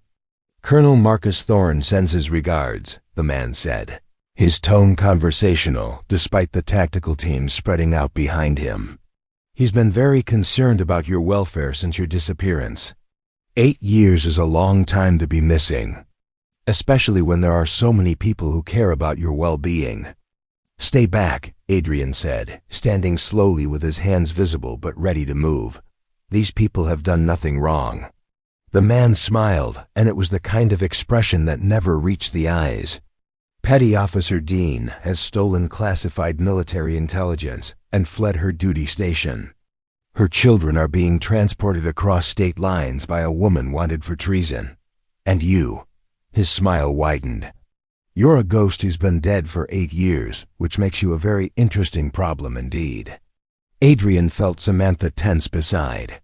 "Colonel Marcus Thorne sends his regards," the man said, his tone conversational despite the tactical team spreading out behind him. "He's been very concerned about your welfare since your disappearance. 8 years is a long time to be missing, especially when there are so many people who care about your well-being." "Stay back," Adrian said, standing slowly with his hands visible but ready to move. "These people have done nothing wrong." The man smiled, and it was the kind of expression that never reached the eyes. Petty Officer Dean has stolen classified military intelligence and fled her duty station. Her children are being transported across state lines by a woman wanted for treason. And you, his smile widened. You're a ghost who's been dead for 8 years, which makes you a very interesting problem indeed. Adrian felt Samantha tense beside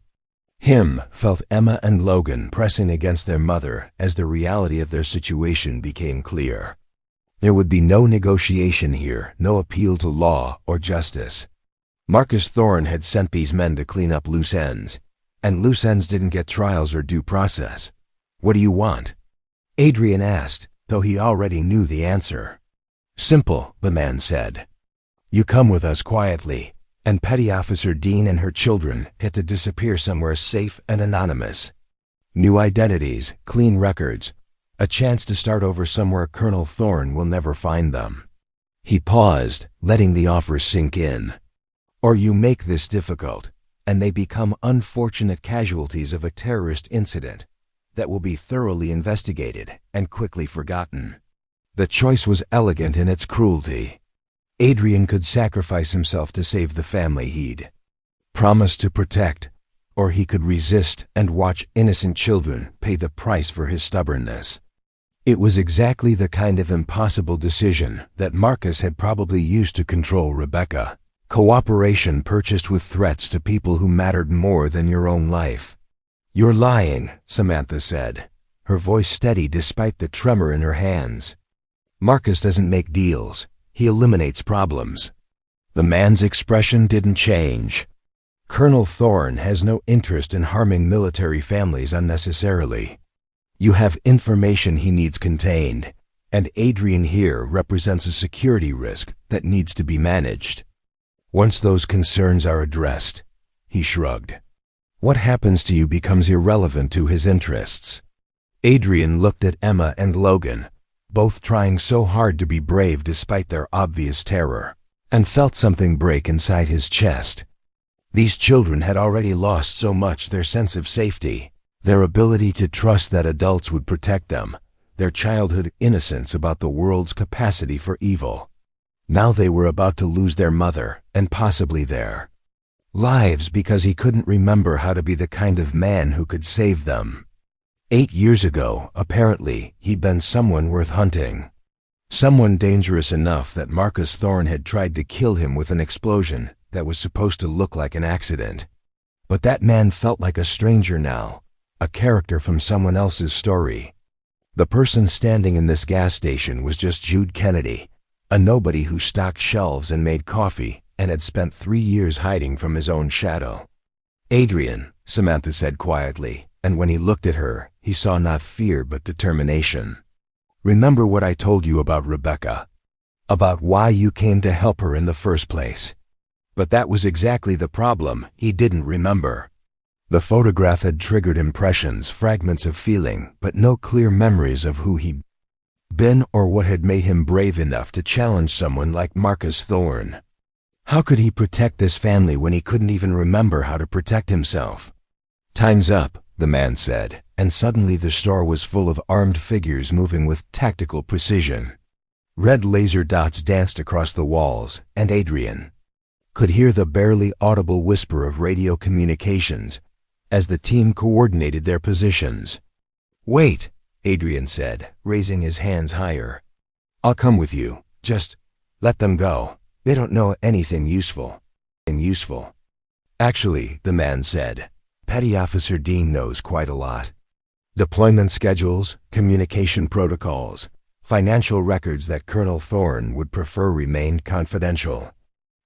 him, felt Emma and Logan pressing against their mother as the reality of their situation became clear. There would be no negotiation here, no appeal to law or justice. Marcus Thorne had sent these men to clean up loose ends, and loose ends didn't get trials or due process. What do you want? Adrian asked, though he already knew the answer. Simple, the man said. You come with us quietly, and Petty Officer Dean and her children get to disappear somewhere safe and anonymous. New identities, clean records, a chance to start over somewhere Colonel Thorne will never find them. He paused, letting the offer sink in. Or you make this difficult, and they become unfortunate casualties of a terrorist incident that will be thoroughly investigated and quickly forgotten. The choice was elegant in its cruelty. Adrian could sacrifice himself to save the family he'd promised to protect, or he could resist and watch innocent children pay the price for his stubbornness. It was exactly the kind of impossible decision that Marcus had probably used to control Rebecca. Cooperation purchased with threats to people who mattered more than your own life. You're lying, Samantha said, her voice steady despite the tremor in her hands. Marcus doesn't make deals, he eliminates problems. The man's expression didn't change. Colonel Thorne has no interest in harming military families unnecessarily. You have information he needs contained, and Adrian here represents a security risk that needs to be managed. Once those concerns are addressed, he shrugged. What happens to you becomes irrelevant to his interests. Adrian looked at Emma and Logan, both trying so hard to be brave despite their obvious terror, and felt something break inside his chest. These children had already lost so much: their sense of safety, their ability to trust that adults would protect them, their childhood innocence about the world's capacity for evil. Now they were about to lose their mother, and possibly their lives, because he couldn't remember how to be the kind of man who could save them. 8 years ago, apparently, he'd been someone worth hunting. Someone dangerous enough that Marcus Thorne had tried to kill him with an explosion that was supposed to look like an accident. But that man felt like a stranger now, a character from someone else's story. The person standing in this gas station was just Jude Kennedy, a nobody who stocked shelves and made coffee and had spent 3 years hiding from his own shadow. Adrian, Samantha said quietly, and when he looked at her, he saw not fear but determination. Remember what I told you about Rebecca, about why you came to help her in the first place. But that was exactly the problem: he didn't remember. The photograph had triggered impressions, fragments of feeling, but no clear memories of who he'd been or what had made him brave enough to challenge someone like Marcus Thorne. How could he protect this family when he couldn't even remember how to protect himself? Time's up, the man said, and suddenly the store was full of armed figures moving with tactical precision. Red laser dots danced across the walls, and Adrian could hear the barely audible whisper of radio communications as the team coordinated their positions. Wait, Adrian said, raising his hands higher. I'll come with you. Just let them go. They don't know anything useful. Actually, the man said, Petty Officer Dean knows quite a lot. Deployment schedules, communication protocols, financial records that Colonel Thorne would prefer remained confidential.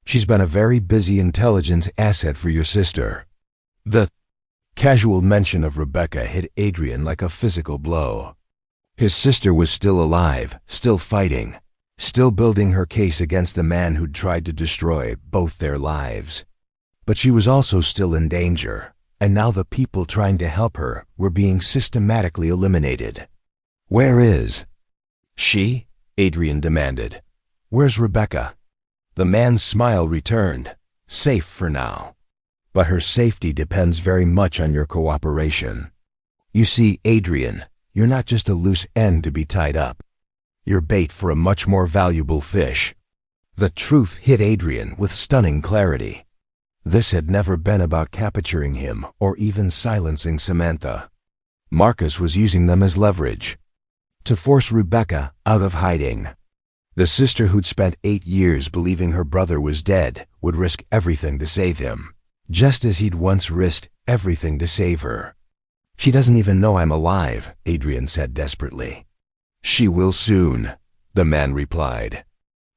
She's been a very busy intelligence asset for your sister. The casual mention of Rebecca hit Adrian like a physical blow. His sister was still alive, still fighting, still building her case against the man who'd tried to destroy both their lives. But she was also still in danger, and now the people trying to help her were being systematically eliminated. Where is she? Adrian demanded. Where's Rebecca? The man's smile returned. Safe for now. But her safety depends very much on your cooperation. You see, Adrian, you're not just a loose end to be tied up. You're bait for a much more valuable fish." The truth hit Adrian with stunning clarity. This had never been about capturing him or even silencing Samantha. Marcus was using them as leverage to force Rebecca out of hiding. The sister who'd spent 8 years believing her brother was dead would risk everything to save him, just as he'd once risked everything to save her. "She doesn't even know I'm alive," Adrian said desperately. "She will soon," the man replied.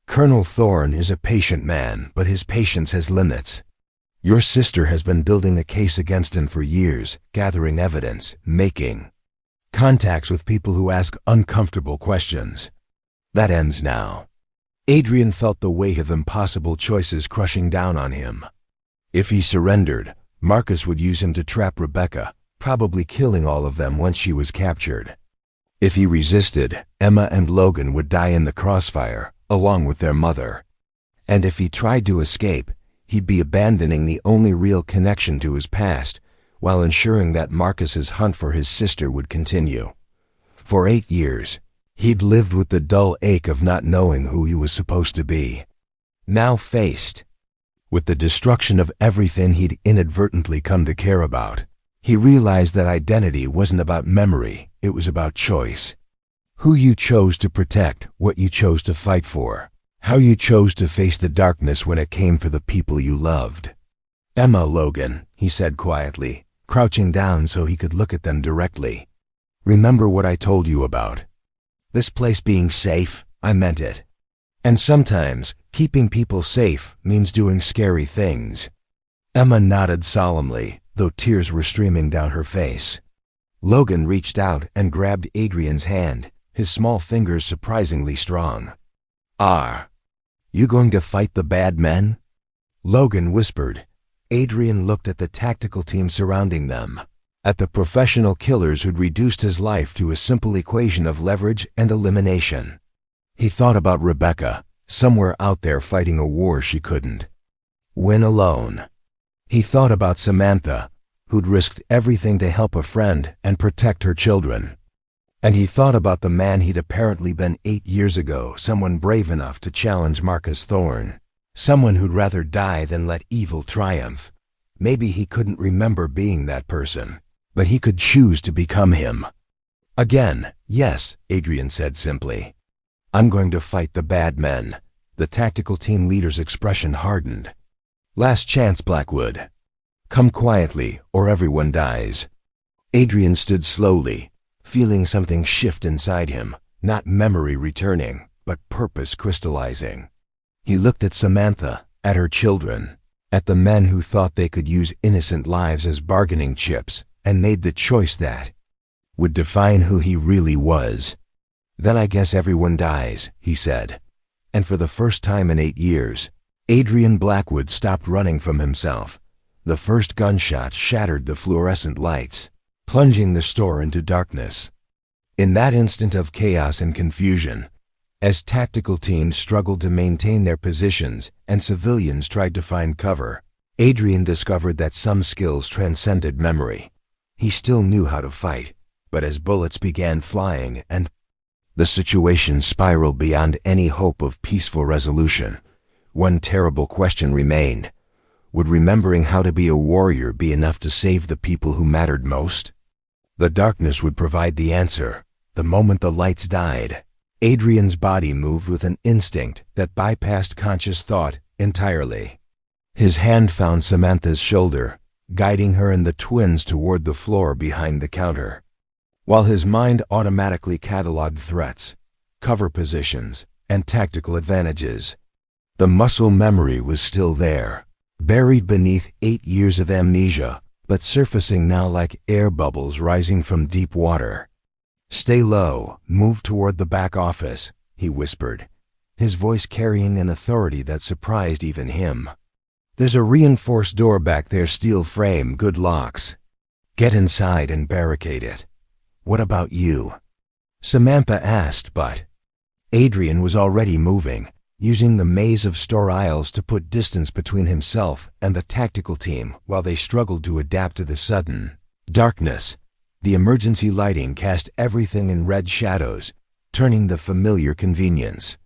"Colonel Thorne is a patient man, but his patience has limits. Your sister has been building a case against him for years, gathering evidence, making contacts with people who ask uncomfortable questions. That ends now." Adrian felt the weight of impossible choices crushing down on him. If he surrendered, Marcus would use him to trap Rebecca, probably killing all of them once she was captured. If he resisted, Emma and Logan would die in the crossfire, along with their mother. And if he tried to escape, he'd be abandoning the only real connection to his past, while ensuring that Marcus's hunt for his sister would continue. For 8 years, he'd lived with the dull ache of not knowing who he was supposed to be. Now faced with the destruction of everything he'd inadvertently come to care about, he realized that identity wasn't about memory, it was about choice. Who you chose to protect, what you chose to fight for, how you chose to face the darkness when it came for the people you loved. "Emma, Logan," he said quietly, crouching down so he could look at them directly. "Remember what I told you about this place being safe? I meant it. And sometimes, keeping people safe means doing scary things." Emma nodded solemnly, though tears were streaming down her face. Logan reached out and grabbed Adrian's hand, his small fingers surprisingly strong. "Are you going to fight the bad men?" Logan whispered. Adrian looked at the tactical team surrounding them, at the professional killers who'd reduced his life to a simple equation of leverage and elimination. He thought about Rebecca, somewhere out there fighting a war she couldn't win alone. He thought about Samantha, who'd risked everything to help a friend and protect her children. And he thought about the man he'd apparently been 8 years ago, someone brave enough to challenge Marcus Thorne, someone who'd rather die than let evil triumph. Maybe he couldn't remember being that person, but he could choose to become him. "Again, yes," Adrian said simply. "I'm going to fight the bad men." The tactical team leader's expression hardened. "Last chance, Blackwood. Come quietly, or everyone dies." Adrian stood slowly, feeling something shift inside him, not memory returning, but purpose crystallizing. He looked at Samantha, at her children, at the men who thought they could use innocent lives as bargaining chips, and made the choice that would define who he really was. "Then I guess everyone dies," he said. And for the first time in 8 years, Adrian Blackwood stopped running from himself. The first gunshot shattered the fluorescent lights, plunging the store into darkness. In that instant of chaos and confusion, as tactical teams struggled to maintain their positions and civilians tried to find cover, Adrian discovered that some skills transcended memory. He still knew how to fight, but as bullets began flying and the situation spiraled beyond any hope of peaceful resolution, one terrible question remained. Would remembering how to be a warrior be enough to save the people who mattered most? The darkness would provide the answer. The moment the lights died, Adrian's body moved with an instinct that bypassed conscious thought entirely. His hand found Samantha's shoulder, guiding her and the twins toward the floor behind the counter, while his mind automatically cataloged threats, cover positions, and tactical advantages. The muscle memory was still there, buried beneath 8 years of amnesia, but surfacing now like air bubbles rising from deep water. "Stay low, move toward the back office," he whispered, his voice carrying an authority that surprised even him. "There's a reinforced door back there, steel frame, good locks. Get inside and barricade it." "What about you?" Samantha asked, but Adrian was already moving, using the maze of store aisles to put distance between himself and the tactical team while they struggled to adapt to the sudden darkness. The emergency lighting cast everything in red shadows, turning the familiar convenience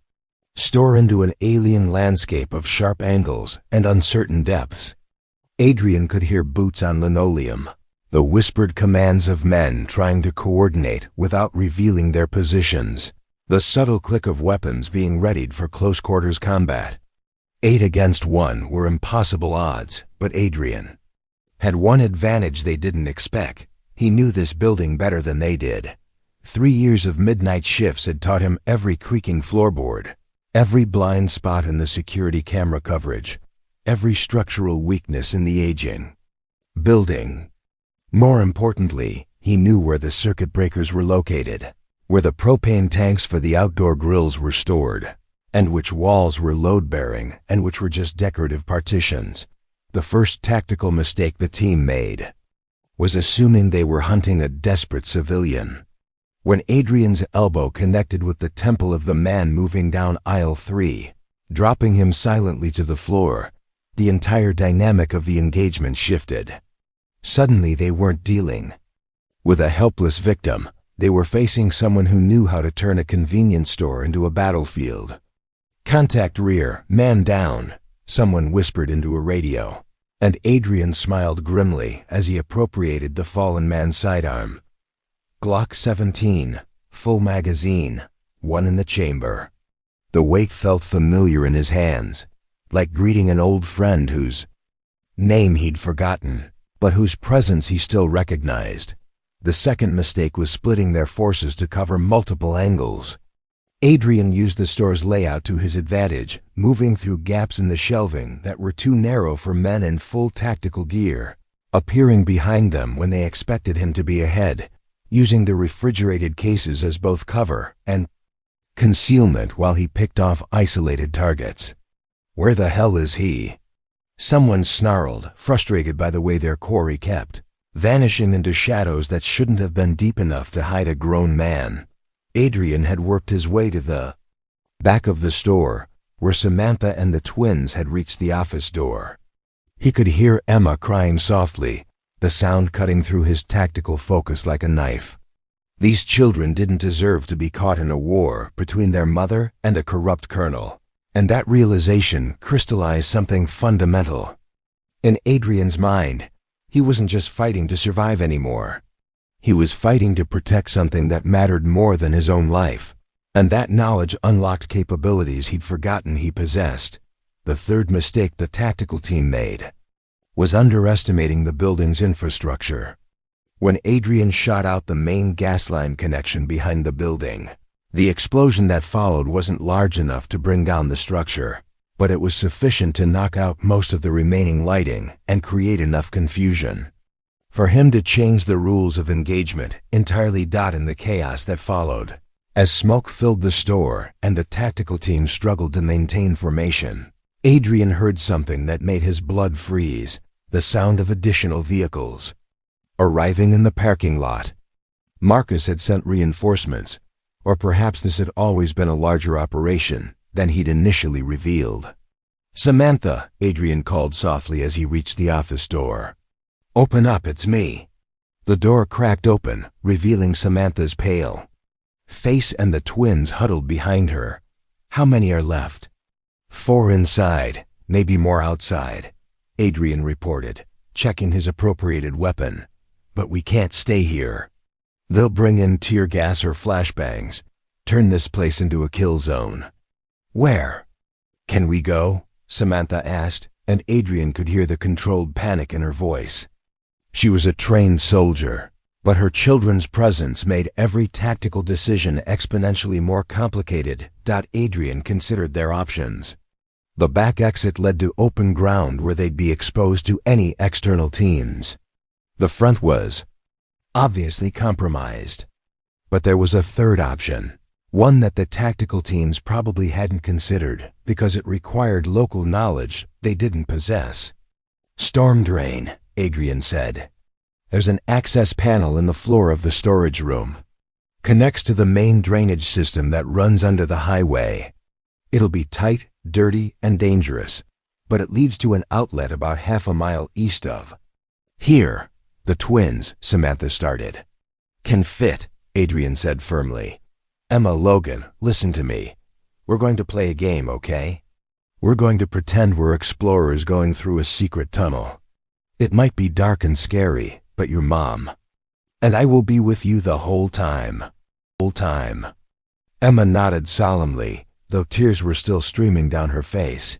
store into an alien landscape of sharp angles and uncertain depths. Adrian could hear boots on linoleum, the whispered commands of men trying to coordinate without revealing their positions, the subtle click of weapons being readied for close-quarters combat. 8 against 1 were impossible odds, but Adrian had one advantage they didn't expect. He knew this building better than they did. 3 years of midnight shifts had taught him every creaking floorboard, every blind spot in the security camera coverage, every structural weakness in the aging building. More importantly, he knew where the circuit breakers were located, where the propane tanks for the outdoor grills were stored, and which walls were load-bearing and which were just decorative partitions. The first tactical mistake the team made was assuming they were hunting a desperate civilian. When Adrian's elbow connected with the temple of the man moving down aisle 3, dropping him silently to the floor, the entire dynamic of the engagement shifted. Suddenly they weren't dealing with a helpless victim. They were facing someone who knew how to turn a convenience store into a battlefield. "Contact rear, man down," someone whispered into a radio, and Adrian smiled grimly as he appropriated the fallen man's sidearm. Glock 17, full magazine, one in the chamber. The weight felt familiar in his hands, like greeting an old friend whose name he'd forgotten, but whose presence he still recognized. The second mistake was splitting their forces to cover multiple angles. Adrian used the store's layout to his advantage, moving through gaps in the shelving that were too narrow for men in full tactical gear, appearing behind them when they expected him to be ahead, using the refrigerated cases as both cover and concealment while he picked off isolated targets. "Where the hell is he?" Someone snarled, frustrated by the way their quarry kept vanishing into shadows that shouldn't have been deep enough to hide a grown man. Adrian had worked his way to the back of the store, where Samantha and the twins had reached the office door. He could hear Emma crying softly, the sound cutting through his tactical focus like a knife. These children didn't deserve to be caught in a war between their mother and a corrupt colonel, and that realization crystallized something fundamental. In Adrian's mind, he wasn't just fighting to survive anymore. He was fighting to protect something that mattered more than his own life, and that knowledge unlocked capabilities he'd forgotten he possessed. The third mistake the tactical team made was underestimating the building's infrastructure. When Adrian shot out the main gas line connection behind the building, the explosion that followed wasn't large enough to bring down the structure, but it was sufficient to knock out most of the remaining lighting and create enough confusion for him to change the rules of engagement entirely. In the chaos that followed, as smoke filled the store and the tactical team struggled to maintain formation, Adrian heard something that made his blood freeze: the sound of additional vehicles arriving in the parking lot. Marcus had sent reinforcements, or perhaps this had always been a larger operation than he'd initially revealed. "Samantha," Adrian called softly as he reached the office door. "Open up, it's me." The door cracked open, revealing Samantha's pale face and the twins huddled behind her. "How many are left?" "4 inside, maybe more outside," Adrian reported, checking his appropriated weapon. "But we can't stay here. They'll bring in tear gas or flashbangs, turn this place into a kill zone." "Where can we go?" Samantha asked, and Adrian could hear the controlled panic in her voice. She was a trained soldier, but her children's presence made every tactical decision exponentially more complicated. Adrian considered their options. The back exit led to open ground where they'd be exposed to any external teams. The front was obviously compromised. But there was a third option, one that the tactical teams probably hadn't considered because it required local knowledge they didn't possess. "Storm drain," Adrian said. "There's an access panel in the floor of the storage room. Connects to the main drainage system that runs under the highway. It'll be tight, dirty, and dangerous, but it leads to an outlet about half a mile east of here." "The twins," Samantha started. "Can fit," Adrian said firmly. Emma, Logan, listen to me. We're going to play a game, okay? We're going to pretend we're explorers going through a secret tunnel. It might be dark and scary, but you're Mom. And I will be with you the whole time. Emma nodded solemnly, though tears were still streaming down her face.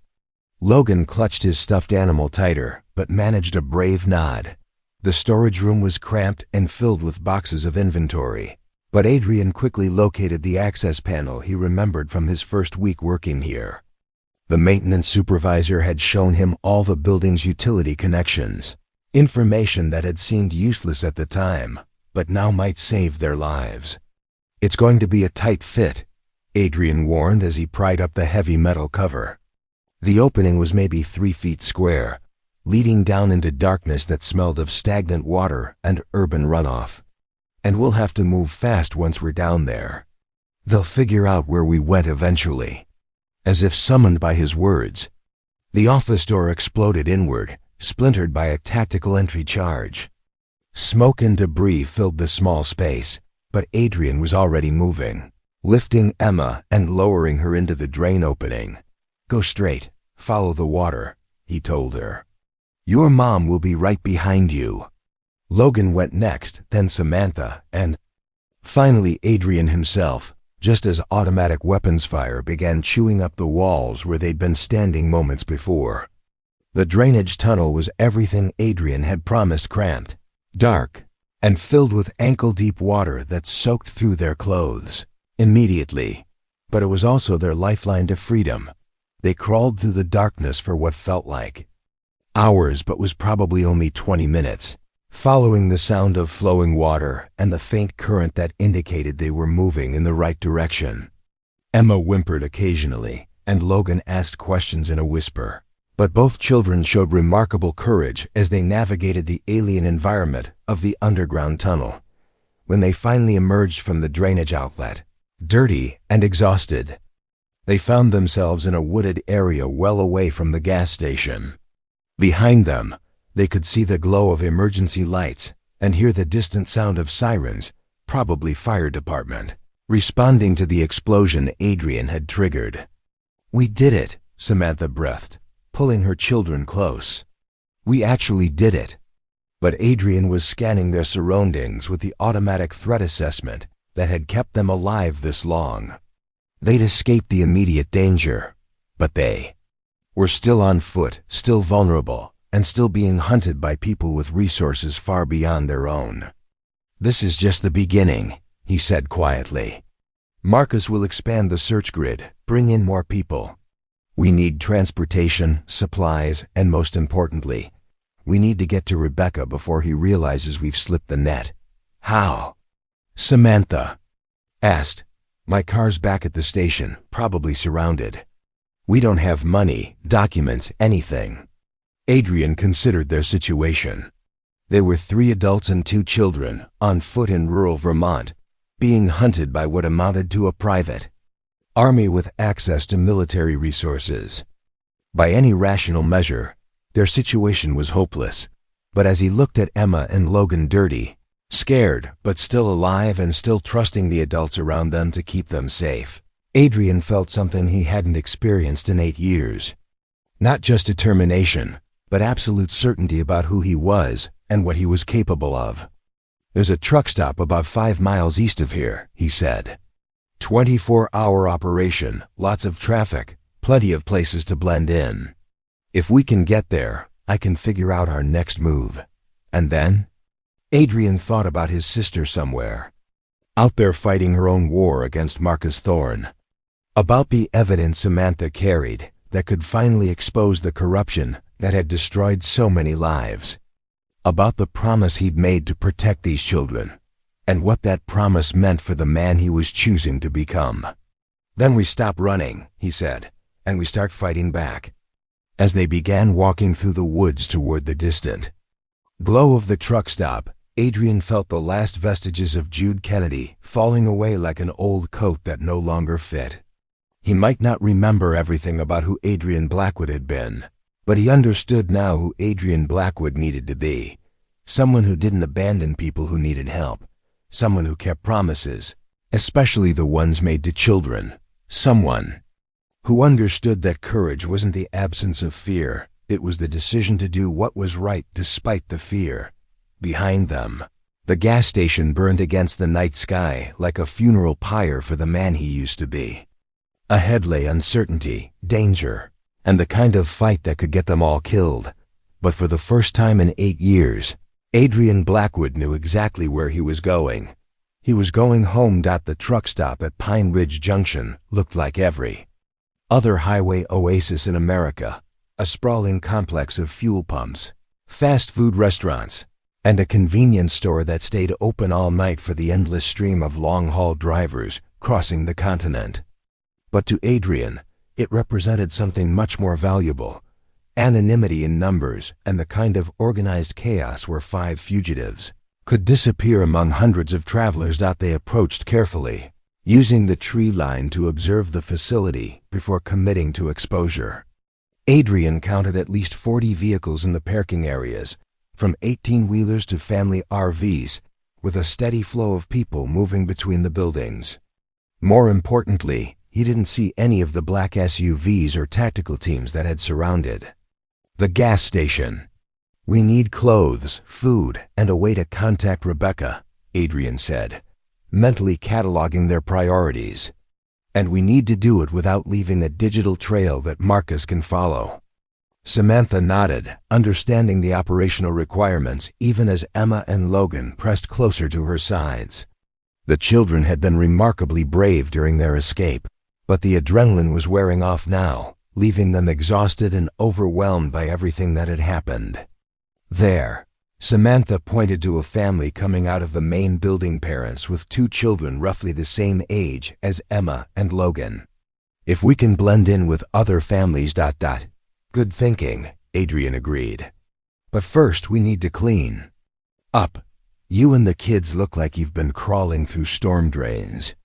Logan clutched his stuffed animal tighter, but managed a brave nod. The storage room was cramped and filled with boxes of inventory, but Adrian quickly located the access panel he remembered from his first week working here. The maintenance supervisor had shown him all the building's utility connections, information that had seemed useless at the time, but now might save their lives. It's going to be a tight fit, Adrian warned as he pried up the heavy metal cover. The opening was maybe 3 feet square, leading down into darkness that smelled of stagnant water and urban runoff. And we'll have to move fast once we're down there. They'll figure out where we went eventually. As if summoned by his words, the office door exploded inward, splintered by a tactical entry charge. Smoke and debris filled the small space, but Adrian was already moving, lifting Emma and lowering her into the drain opening. Go straight, follow the water, he told her. Your mom will be right behind you. Logan went next, then Samantha, and finally Adrian himself, just as automatic weapons fire began chewing up the walls where they'd been standing moments before. The drainage tunnel was everything Adrian had promised: cramped, dark, and filled with ankle-deep water that soaked through their clothes immediately. But it was also their lifeline to freedom. They crawled through the darkness for what felt like hours, but was probably only 20 minutes, following the sound of flowing water and the faint current that indicated they were moving in the right direction. Emma whimpered occasionally, and Logan asked questions in a whisper. But both children showed remarkable courage as they navigated the alien environment of the underground tunnel. When they finally emerged from the drainage outlet, dirty and exhausted, they found themselves in a wooded area well away from the gas station. Behind them, they could see the glow of emergency lights and hear the distant sound of sirens, probably fire department, responding to the explosion Adrian had triggered. We did it, Samantha breathed, pulling her children close. We actually did it. But Adrian was scanning their surroundings with the automatic threat assessment that had kept them alive this long. They'd escaped the immediate danger, but they were still on foot, still vulnerable, and still being hunted by people with resources far beyond their own. This is just the beginning, he said quietly. Marcus will expand the search grid, bring in more people. We need transportation, supplies, and most importantly, we need to get to Rebecca before he realizes we've slipped the net. How? Samantha asked. My car's back at the station, probably surrounded. We don't have money, documents, anything. Adrian considered their situation. They were 3 adults and 2 children, on foot in rural Vermont, being hunted by what amounted to a private army with access to military resources. By any rational measure, their situation was hopeless. But as he looked at Emma and Logan, dirty, scared, but still alive and still trusting the adults around them to keep them safe, Adrian felt something he hadn't experienced in 8 years. Not just determination, but absolute certainty about who he was and what he was capable of. There's a truck stop about 5 miles east of here, he said. 24-hour operation, lots of traffic, plenty of places to blend in. If we can get there, I can figure out our next move. And then? Adrian thought about his sister somewhere, out there fighting her own war against Marcus Thorne. About the evidence Samantha carried that could finally expose the corruption that had destroyed so many lives. About the promise he'd made to protect these children, and what that promise meant for the man he was choosing to become. Then we stop running, he said, and we start fighting back. As they began walking through the woods toward the distant glow of the truck stop, Adrian felt the last vestiges of Jude Kennedy falling away like an old coat that no longer fit. He might not remember everything about who Adrian Blackwood had been, but he understood now who Adrian Blackwood needed to be. Someone who didn't abandon people who needed help. Someone who kept promises, especially the ones made to children. Someone who understood that courage wasn't the absence of fear, it was the decision to do what was right despite the fear. Behind them, the gas station burned against the night sky like a funeral pyre for the man he used to be. Ahead lay uncertainty, danger, and the kind of fight that could get them all killed. But for the first time in 8 years, Adrian Blackwood knew exactly where he was going. He was going home. The truck stop at Pine Ridge Junction looked like every other highway oasis in America, a sprawling complex of fuel pumps, fast food restaurants, and a convenience store that stayed open all night for the endless stream of long-haul drivers crossing the continent. But to Adrian, it represented something much more valuable: anonymity in numbers and the kind of organized chaos where 5 fugitives could disappear among hundreds of travelers. They approached carefully, using the tree line to observe the facility before committing to exposure. Adrian counted at least 40 vehicles in the parking areas, from 18-wheelers to family RVs, with a steady flow of people moving between the buildings. More importantly, he didn't see any of the black SUVs or tactical teams that had surrounded the gas station. "We need clothes, food, and a way to contact Rebecca," Adrian said, mentally cataloging their priorities. "And we need to do it without leaving a digital trail that Marcus can follow." Samantha nodded, understanding the operational requirements, even as Emma and Logan pressed closer to her sides. The children had been remarkably brave during their escape, but the adrenaline was wearing off now, leaving them exhausted and overwhelmed by everything that had happened. There, Samantha pointed to a family coming out of the main building, parents with 2 children roughly the same age as Emma and Logan. "If we can blend in with other families. Good thinking," Adrian agreed. "But first we need to clean up. You and the kids look like you've been crawling through storm drains."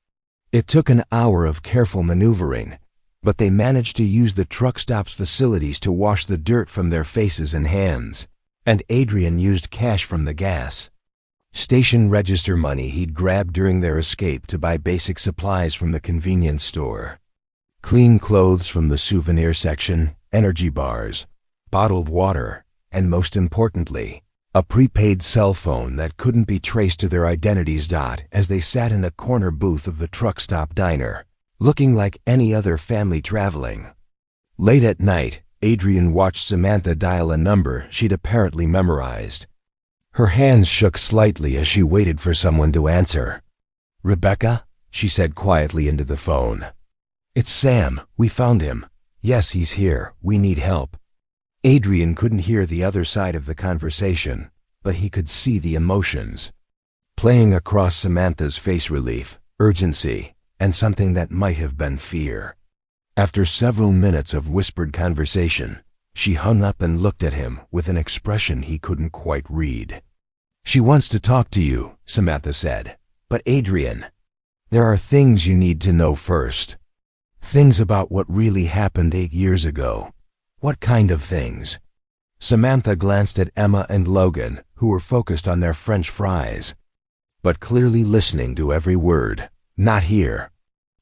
It took an hour of careful maneuvering, but they managed to use the truck stop's facilities to wash the dirt from their faces and hands, and Adrian used cash from the gas station register money he'd grabbed during their escape to buy basic supplies from the convenience store. Clean clothes from the souvenir section, energy bars, bottled water, and most importantly, a prepaid cell phone that couldn't be traced to their identities. As they sat in a corner booth of the truck stop diner, looking like any other family traveling. Late at night, Adrian watched Samantha dial a number she'd apparently memorized. Her hands shook slightly as she waited for someone to answer. "Rebecca?" she said quietly into the phone. "It's Sam. We found him. Yes, he's here. We need help." Adrian couldn't hear the other side of the conversation, but he could see the emotions playing across Samantha's face: relief, urgency, and something that might have been fear. After several minutes of whispered conversation, she hung up and looked at him with an expression he couldn't quite read. "She wants to talk to you," Samantha said. "But Adrian, there are things you need to know first. Things about what really happened 8 years ago." "What kind of things?" Samantha glanced at Emma and Logan, who were focused on their French fries, but clearly listening to every word. "Not here.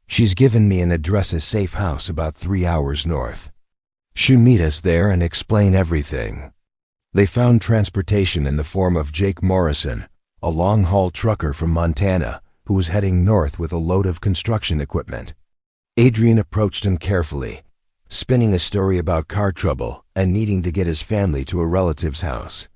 She's given me an address, a safe house about 3 hours north. She'll meet us there and explain everything." They found transportation in the form of Jake Morrison, a long-haul trucker from Montana, who was heading north with a load of construction equipment. Adrian approached him carefully, spinning a story about car trouble and needing to get his family to a relative's house.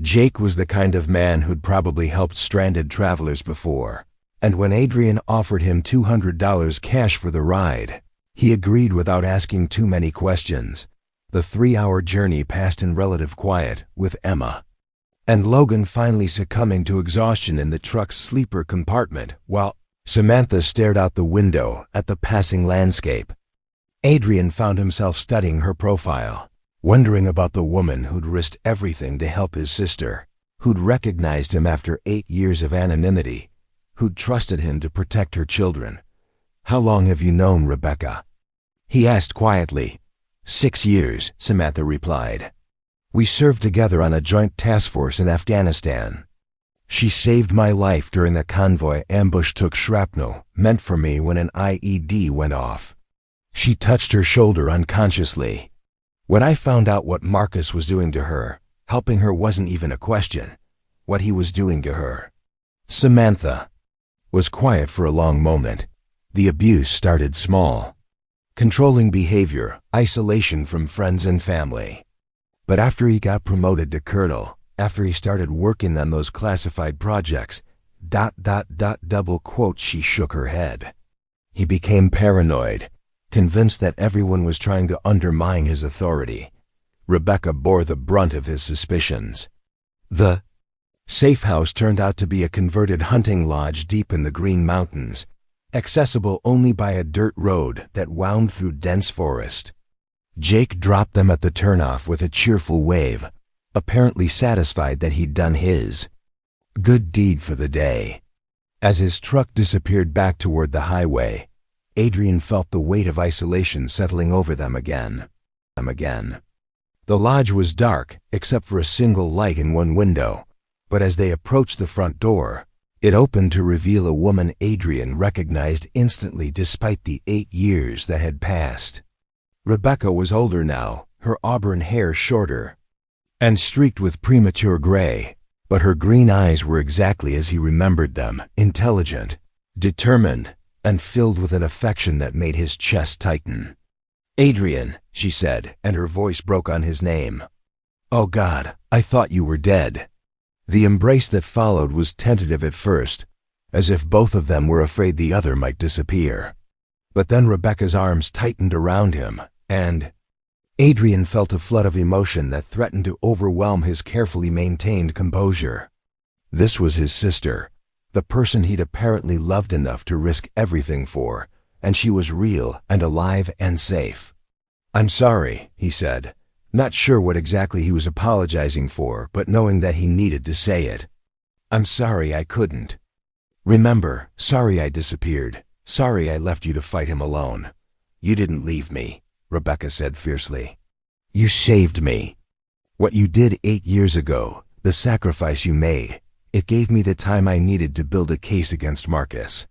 Jake was the kind of man who'd probably helped stranded travelers before, and when Adrian offered him $200 cash for the ride, he agreed without asking too many questions. The 3-hour journey passed in relative quiet, with Emma and Logan finally succumbing to exhaustion in the truck's sleeper compartment, while Samantha stared out the window at the passing landscape. Adrian found himself studying her profile, wondering about the woman who'd risked everything to help his sister, who'd recognized him after 8 years of anonymity, who'd trusted him to protect her children. "How long have you known Rebecca?" he asked quietly. 6 years, Samantha replied. "We served together on a joint task force in Afghanistan." She saved my life during a convoy ambush, took shrapnel meant for me when an IED went off. She touched her shoulder unconsciously. When I found out what Marcus was doing to her, helping her wasn't even a question. What he was doing to her. Samantha was quiet for a long moment. The abuse started small. Controlling behavior, isolation from friends and family. But after he got promoted to colonel, after he started working on those classified projects, ... double quote, she shook her head. He became paranoid, convinced that everyone was trying to undermine his authority. Rebecca bore the brunt of his suspicions. The safe house turned out to be a converted hunting lodge deep in the Green Mountains, accessible only by a dirt road that wound through dense forest. Jake dropped them at the turnoff with a cheerful wave, apparently satisfied that he'd done his good deed for the day. As his truck disappeared back toward the highway, Adrian felt the weight of isolation settling over them again. The lodge was dark, except for a single light in one window, but as they approached the front door, it opened to reveal a woman Adrian recognized instantly despite the 8 years that had passed. Rebecca was older now, her auburn hair shorter and streaked with premature gray, but her green eyes were exactly as he remembered them, intelligent, determined, and filled with an affection that made his chest tighten. "Adrian," she said, and her voice broke on his name. "Oh God, I thought you were dead." The embrace that followed was tentative at first, as if both of them were afraid the other might disappear. But then Rebecca's arms tightened around him, and Adrian felt a flood of emotion that threatened to overwhelm his carefully maintained composure. This was his sister, the person he'd apparently loved enough to risk everything for, and she was real and alive and safe. "I'm sorry," he said, not sure what exactly he was apologizing for, but knowing that he needed to say it. "I'm sorry I couldn't. Remember, sorry I disappeared. Sorry I left you to fight him alone. You didn't leave me," Rebecca said fiercely. "You saved me. What you did 8 years ago, the sacrifice you made, it gave me the time I needed to build a case against Marcus."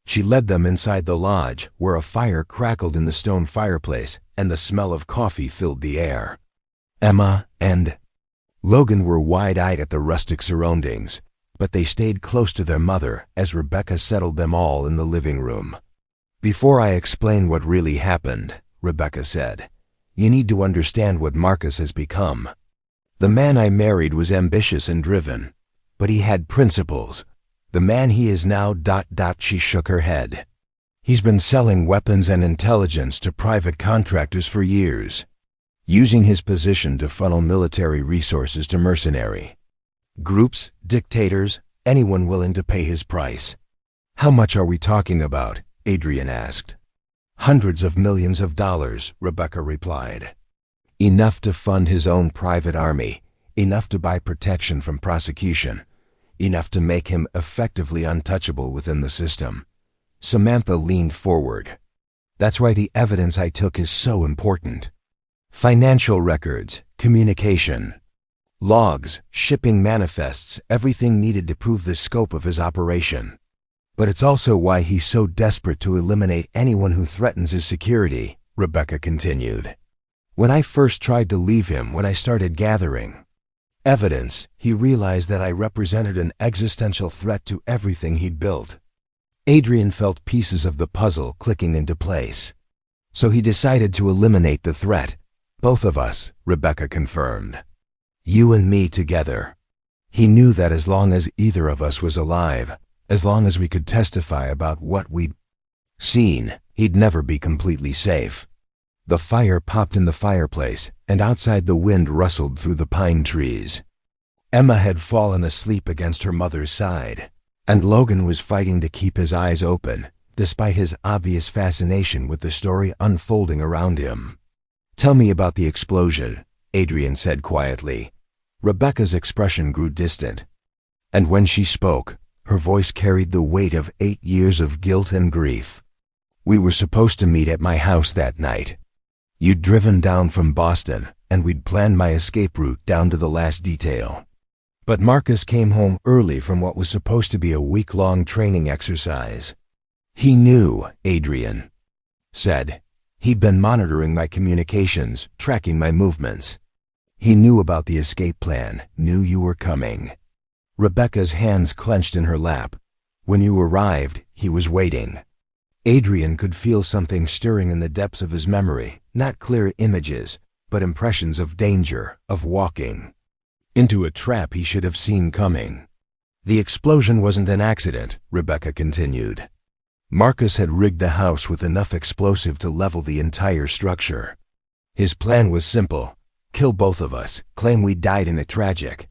She led them inside the lodge, where a fire crackled in the stone fireplace and the smell of coffee filled the air. Emma and Logan were wide-eyed at the rustic surroundings, but they stayed close to their mother as Rebecca settled them all in the living room. "Before I explain what really happened," Rebecca said, "you need to understand what Marcus has become. The man I married was ambitious and driven, but he had principles. The man he is now... She shook her head. "He's been selling weapons and intelligence to private contractors for years, using his position to funnel military resources to mercenary groups, dictators, anyone willing to pay his price." "How much are we talking about?" Adrian asked. "Hundreds of millions of dollars," Rebecca replied. "Enough to fund his own private army, enough to buy protection from prosecution, enough to make him effectively untouchable within the system." Samantha leaned forward. "That's why the evidence I took is so important. Financial records, communication, logs, shipping manifests, everything needed to prove the scope of his operation. But it's also why he's so desperate to eliminate anyone who threatens his security," Rebecca continued. "When I first tried to leave him, when I started gathering evidence, he realized that I represented an existential threat to everything he'd built." Adrian felt pieces of the puzzle clicking into place. "So he decided to eliminate the threat. Both of us," Rebecca confirmed. "You and me together. He knew that as long as either of us was alive, as long as we could testify about what we'd seen, he'd never be completely safe." The fire popped in the fireplace, and outside the wind rustled through the pine trees. Emma had fallen asleep against her mother's side, and Logan was fighting to keep his eyes open, despite his obvious fascination with the story unfolding around him. "Tell me about the explosion," Adrian said quietly. Rebecca's expression grew distant, and when she spoke, her voice carried the weight of 8 years of guilt and grief. "We were supposed to meet at my house that night. You'd driven down from Boston, and we'd planned my escape route down to the last detail. But Marcus came home early from what was supposed to be a week-long training exercise. He knew, Adrian said. He'd been monitoring my communications, tracking my movements. He knew about the escape plan, knew you were coming. Rebecca's hands clenched in her lap. When you arrived, he was waiting. Adrian could feel something stirring in the depths of his memory, not clear images, but impressions of danger, of walking into a trap he should have seen coming. The explosion wasn't an accident, Rebecca continued. Marcus had rigged the house with enough explosive to level the entire structure. His plan was simple: kill both of us, claim we died in a tragic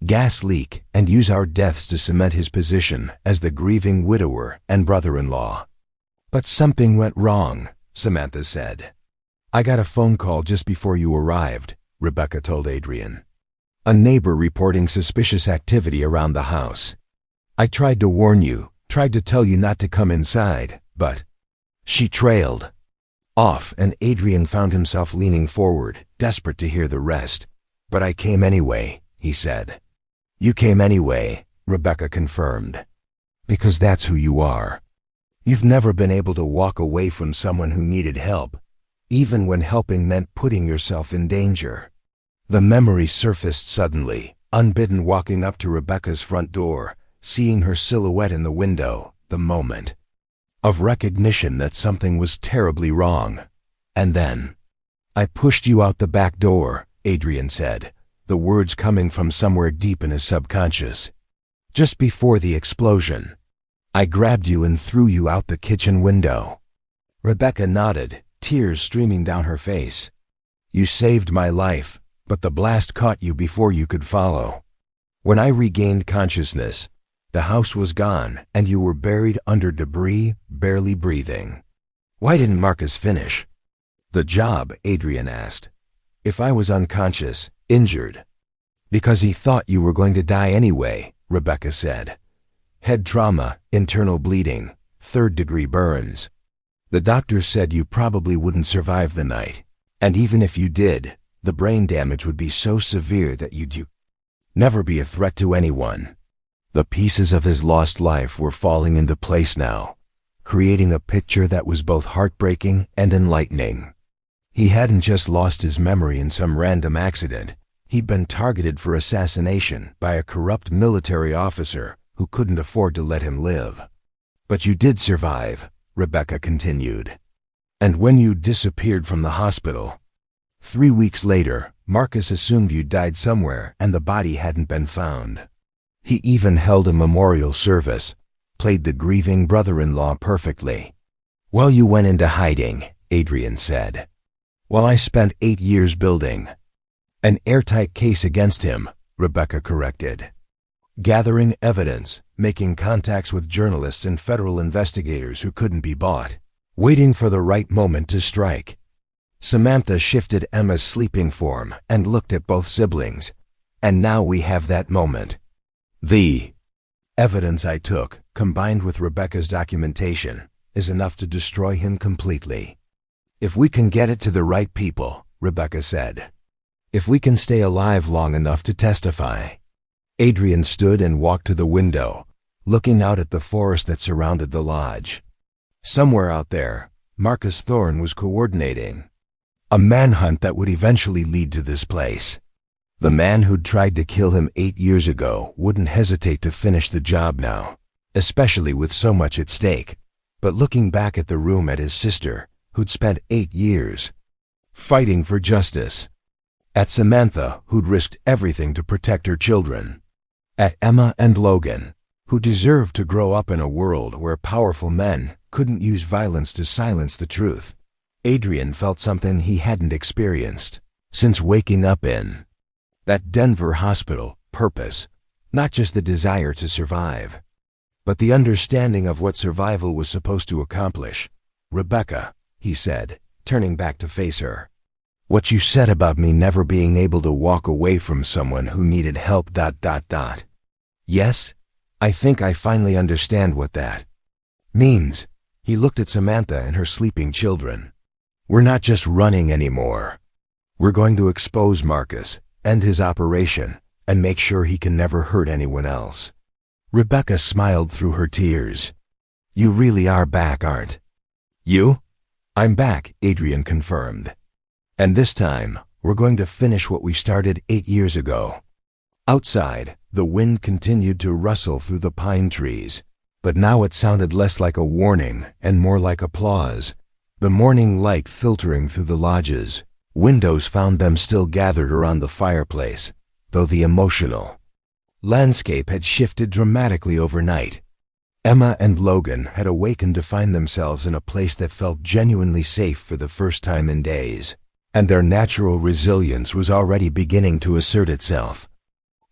gas leak, and use our deaths to cement his position as the grieving widower and brother-in-law. But something went wrong, Samantha said. I got a phone call just before you arrived, Rebecca told Adrian. A neighbor reporting suspicious activity around the house. I tried to warn you, tried to tell you not to come inside, but she trailed off, and Adrian found himself leaning forward, desperate to hear the rest. But I came anyway, he said. You came anyway, Rebecca confirmed. Because that's who you are. You've never been able to walk away from someone who needed help, even when helping meant putting yourself in danger. The memory surfaced suddenly, unbidden, walking up to Rebecca's front door, seeing her silhouette in the window, the moment of recognition that something was terribly wrong. And then, I pushed you out the back door, Adrian said, the words coming from somewhere deep in his subconscious. Just before the explosion, I grabbed you and threw you out the kitchen window. Rebecca nodded, tears streaming down her face. You saved my life, but the blast caught you before you could follow. When I regained consciousness, the house was gone, and you were buried under debris, barely breathing. Why didn't Marcus finish the job? Adrian asked. If I was unconscious, injured. Because he thought you were going to die anyway, Rebecca said. Head trauma, internal bleeding, third-degree burns. The doctor said you probably wouldn't survive the night. And even if you did, the brain damage would be so severe that you'd never be a threat to anyone. The pieces of his lost life were falling into place now, creating a picture that was both heartbreaking and enlightening. He hadn't just lost his memory in some random accident. He'd been targeted for assassination by a corrupt military officer who couldn't afford to let him live. But you did survive, Rebecca continued. And when you disappeared from the hospital, 3 weeks later, Marcus assumed you'd died somewhere and the body hadn't been found. He even held a memorial service, played the grieving brother-in-law perfectly. Well, you went into hiding, Adrian said. While I spent 8 years building an airtight case against him, Rebecca corrected. Gathering evidence, making contacts with journalists and federal investigators who couldn't be bought, waiting for the right moment to strike. Samantha shifted Emma's sleeping form and looked at both siblings. And now we have that moment. The evidence I took, combined with Rebecca's documentation, is enough to destroy him completely. If we can get it to the right people, Rebecca said. If we can stay alive long enough to testify. Adrian stood and walked to the window, looking out at the forest that surrounded the lodge. Somewhere out there, Marcus Thorne was coordinating a manhunt that would eventually lead to this place. The man who'd tried to kill him 8 years ago wouldn't hesitate to finish the job now, especially with so much at stake. But looking back at the room at his sister, who'd spent 8 years fighting for justice, at Samantha, who'd risked everything to protect her children, at Emma and Logan, who deserved to grow up in a world where powerful men couldn't use violence to silence the truth, Adrian felt something he hadn't experienced since waking up in that Denver hospital: purpose, not just the desire to survive, but the understanding of what survival was supposed to accomplish. Rebecca, he said, turning back to face her. What you said about me never being able to walk away from someone who needed help ... Yes, I think I finally understand what that means. He looked at Samantha and her sleeping children. We're not just running anymore. We're going to expose Marcus, end his operation, and make sure he can never hurt anyone else. Rebecca smiled through her tears. You really are back, aren't you? I'm back, Adrian confirmed. And this time, we're going to finish what we started 8 years ago. Outside, the wind continued to rustle through the pine trees, but now it sounded less like a warning and more like applause. The morning light filtering through the lodges, windows found them still gathered around the fireplace, though the emotional landscape had shifted dramatically overnight. Emma and Logan had awakened to find themselves in a place that felt genuinely safe for the first time in days, and their natural resilience was already beginning to assert itself.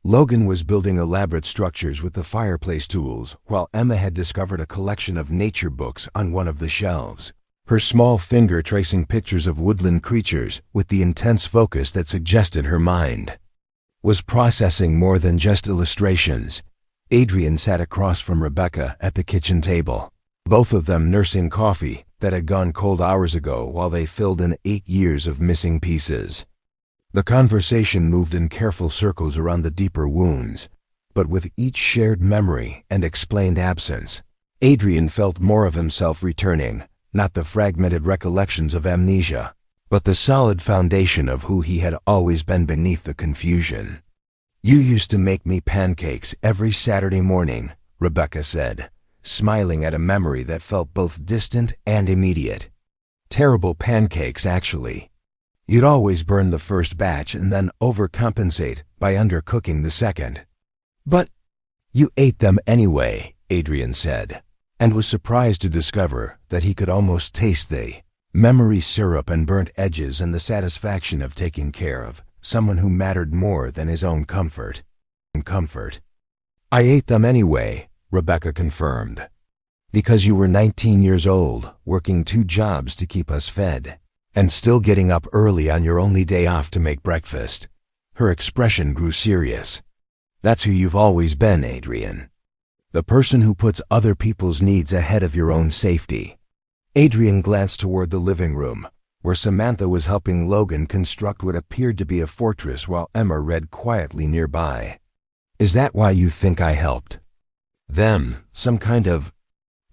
Logan was building elaborate structures with the fireplace tools, while Emma had discovered a collection of nature books on one of the shelves, her small finger tracing pictures of woodland creatures with the intense focus that suggested her mind was processing more than just illustrations. Adrian sat across from Rebecca at the kitchen table, both of them nursing coffee that had gone cold hours ago while they filled in 8 years of missing pieces. The conversation moved in careful circles around the deeper wounds, but with each shared memory and explained absence, Adrian felt more of himself returning, not the fragmented recollections of amnesia, but the solid foundation of who he had always been beneath the confusion. You used to make me pancakes every Saturday morning, Rebecca said, smiling at a memory that felt both distant and immediate. Terrible pancakes, actually. You'd always burn the first batch and then overcompensate by undercooking the second. But you ate them anyway, Adrian said, and was surprised to discover that he could almost taste the memory syrup and burnt edges and the satisfaction of taking care of someone who mattered more than his own comfort. I ate them anyway, Rebecca confirmed. Because you were 19 years old, working 2 jobs to keep us fed, and still getting up early on your only day off to make breakfast. Her expression grew serious. That's who you've always been, Adrian. The person who puts other people's needs ahead of your own safety. Adrian glanced toward the living room, where Samantha was helping Logan construct what appeared to be a fortress while Emma read quietly nearby. Is that why you think I helped them? Some kind of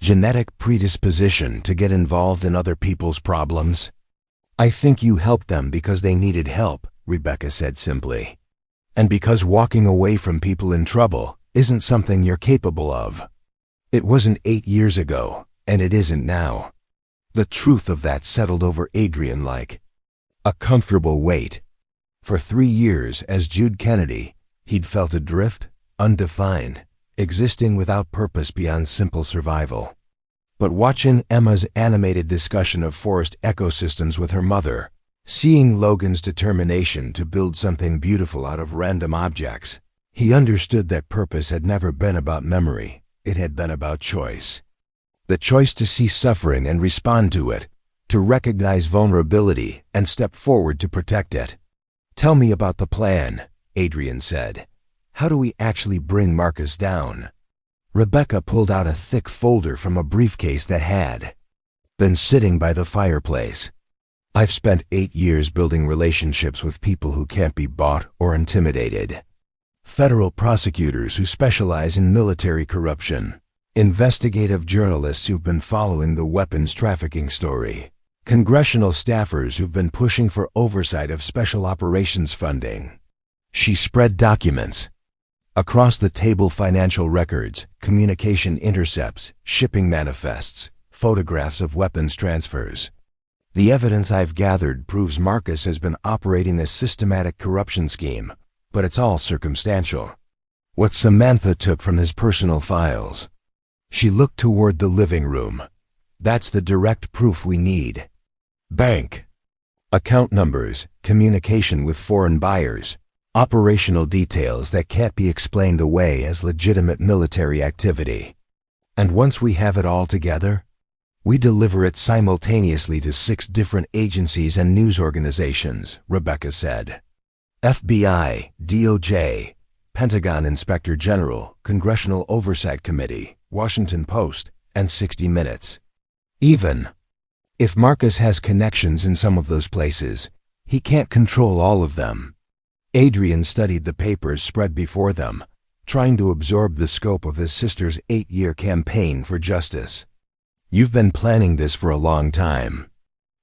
genetic predisposition to get involved in other people's problems? I think you helped them because they needed help, Rebecca said simply. And because walking away from people in trouble isn't something you're capable of. It wasn't 8 years ago, and it isn't now. The truth of that settled over Adrian like a comfortable weight. For 3 years as Jude Kennedy, he'd felt adrift, undefined, existing without purpose beyond simple survival. But watching Emma's animated discussion of forest ecosystems with her mother, seeing Logan's determination to build something beautiful out of random objects, he understood that purpose had never been about memory, it had been about choice. The choice to see suffering and respond to it, to recognize vulnerability and step forward to protect it. Tell me about the plan, Adrian said. How do we actually bring Marcus down? Rebecca pulled out a thick folder from a briefcase that had been sitting by the fireplace. I've spent 8 years building relationships with people who can't be bought or intimidated. Federal prosecutors who specialize in military corruption. Investigative journalists who've been following the weapons trafficking story. Congressional staffers who've been pushing for oversight of special operations funding. She spread documents across the table: financial records, communication intercepts, shipping manifests, photographs of weapons transfers. The evidence I've gathered proves Marcus has been operating a systematic corruption scheme, but it's all circumstantial. What Samantha took from his personal files. She looked toward the living room. That's the direct proof we need. Bank account numbers, communication with foreign buyers, operational details that can't be explained away as legitimate military activity. And once we have it all together, we deliver it simultaneously to 6 different agencies and news organizations, Rebecca said. FBI, DOJ, Pentagon Inspector General, Congressional Oversight Committee, Washington Post, and 60 Minutes. Even if Marcus has connections in some of those places, he can't control all of them. Adrian studied the papers spread before them, trying to absorb the scope of his sister's 8-year campaign for justice. "You've been planning this for a long time."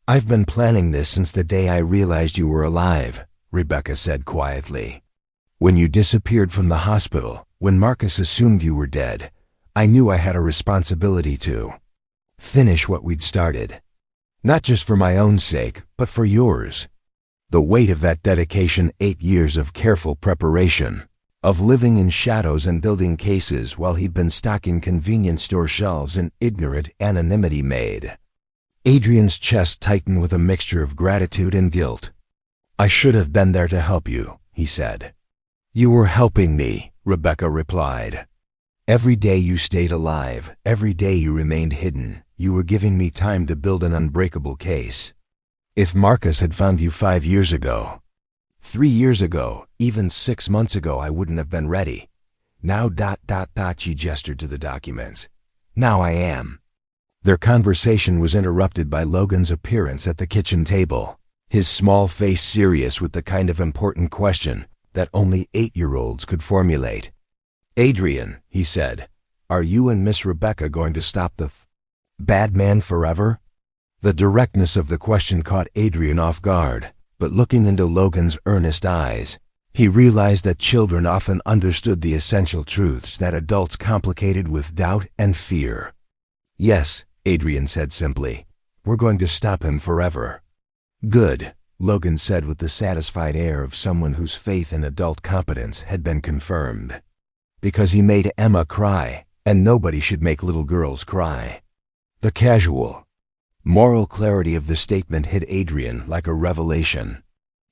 "I've been planning this since the day I realized you were alive," Rebecca said quietly. "When you disappeared from the hospital, when Marcus assumed you were dead, I knew I had a responsibility to finish what we'd started. Not just for my own sake, but for yours." The weight of that dedication, 8 years of careful preparation, of living in shadows and building cases while he'd been stocking convenience store shelves in ignorant anonymity, made Adrian's chest tighten with a mixture of gratitude and guilt. "I should have been there to help you," he said. "You were helping me," Rebecca replied. "Every day you stayed alive, every day you remained hidden, you were giving me time to build an unbreakable case. If Marcus had found you 5 years ago, 3 years ago, even 6 months ago, I wouldn't have been ready. Now ... she gestured to the documents. "Now I am." Their conversation was interrupted by Logan's appearance at the kitchen table, his small face serious with the kind of important question that only 8-year-olds could formulate. "Adrian," he said, "are you and Miss Rebecca going to stop the bad man forever?" The directness of the question caught Adrian off guard, but looking into Logan's earnest eyes, he realized that children often understood the essential truths that adults complicated with doubt and fear. "Yes," Adrian said simply, "we're going to stop him forever." "Good," Logan said with the satisfied air of someone whose faith in adult competence had been confirmed. "Because he made Emma cry, and nobody should make little girls cry." The casual, moral clarity of the statement hit Adrian like a revelation.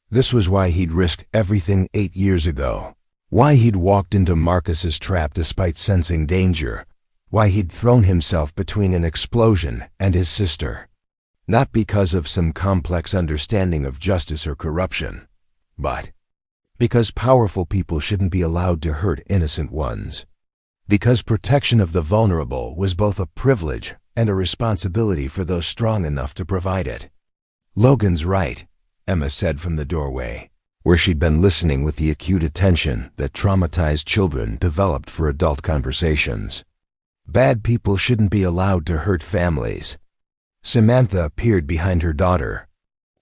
This was why he'd risked everything 8 years ago. Why he'd walked into Marcus's trap despite sensing danger. Why he'd thrown himself between an explosion and his sister. Not because of some complex understanding of justice or corruption, but because powerful people shouldn't be allowed to hurt innocent ones. Because protection of the vulnerable was both a privilege and a responsibility for those strong enough to provide it. "Logan's right," Emma said from the doorway, where she'd been listening with the acute attention that traumatized children developed for adult conversations. "Bad people shouldn't be allowed to hurt families." Samantha appeared behind her daughter,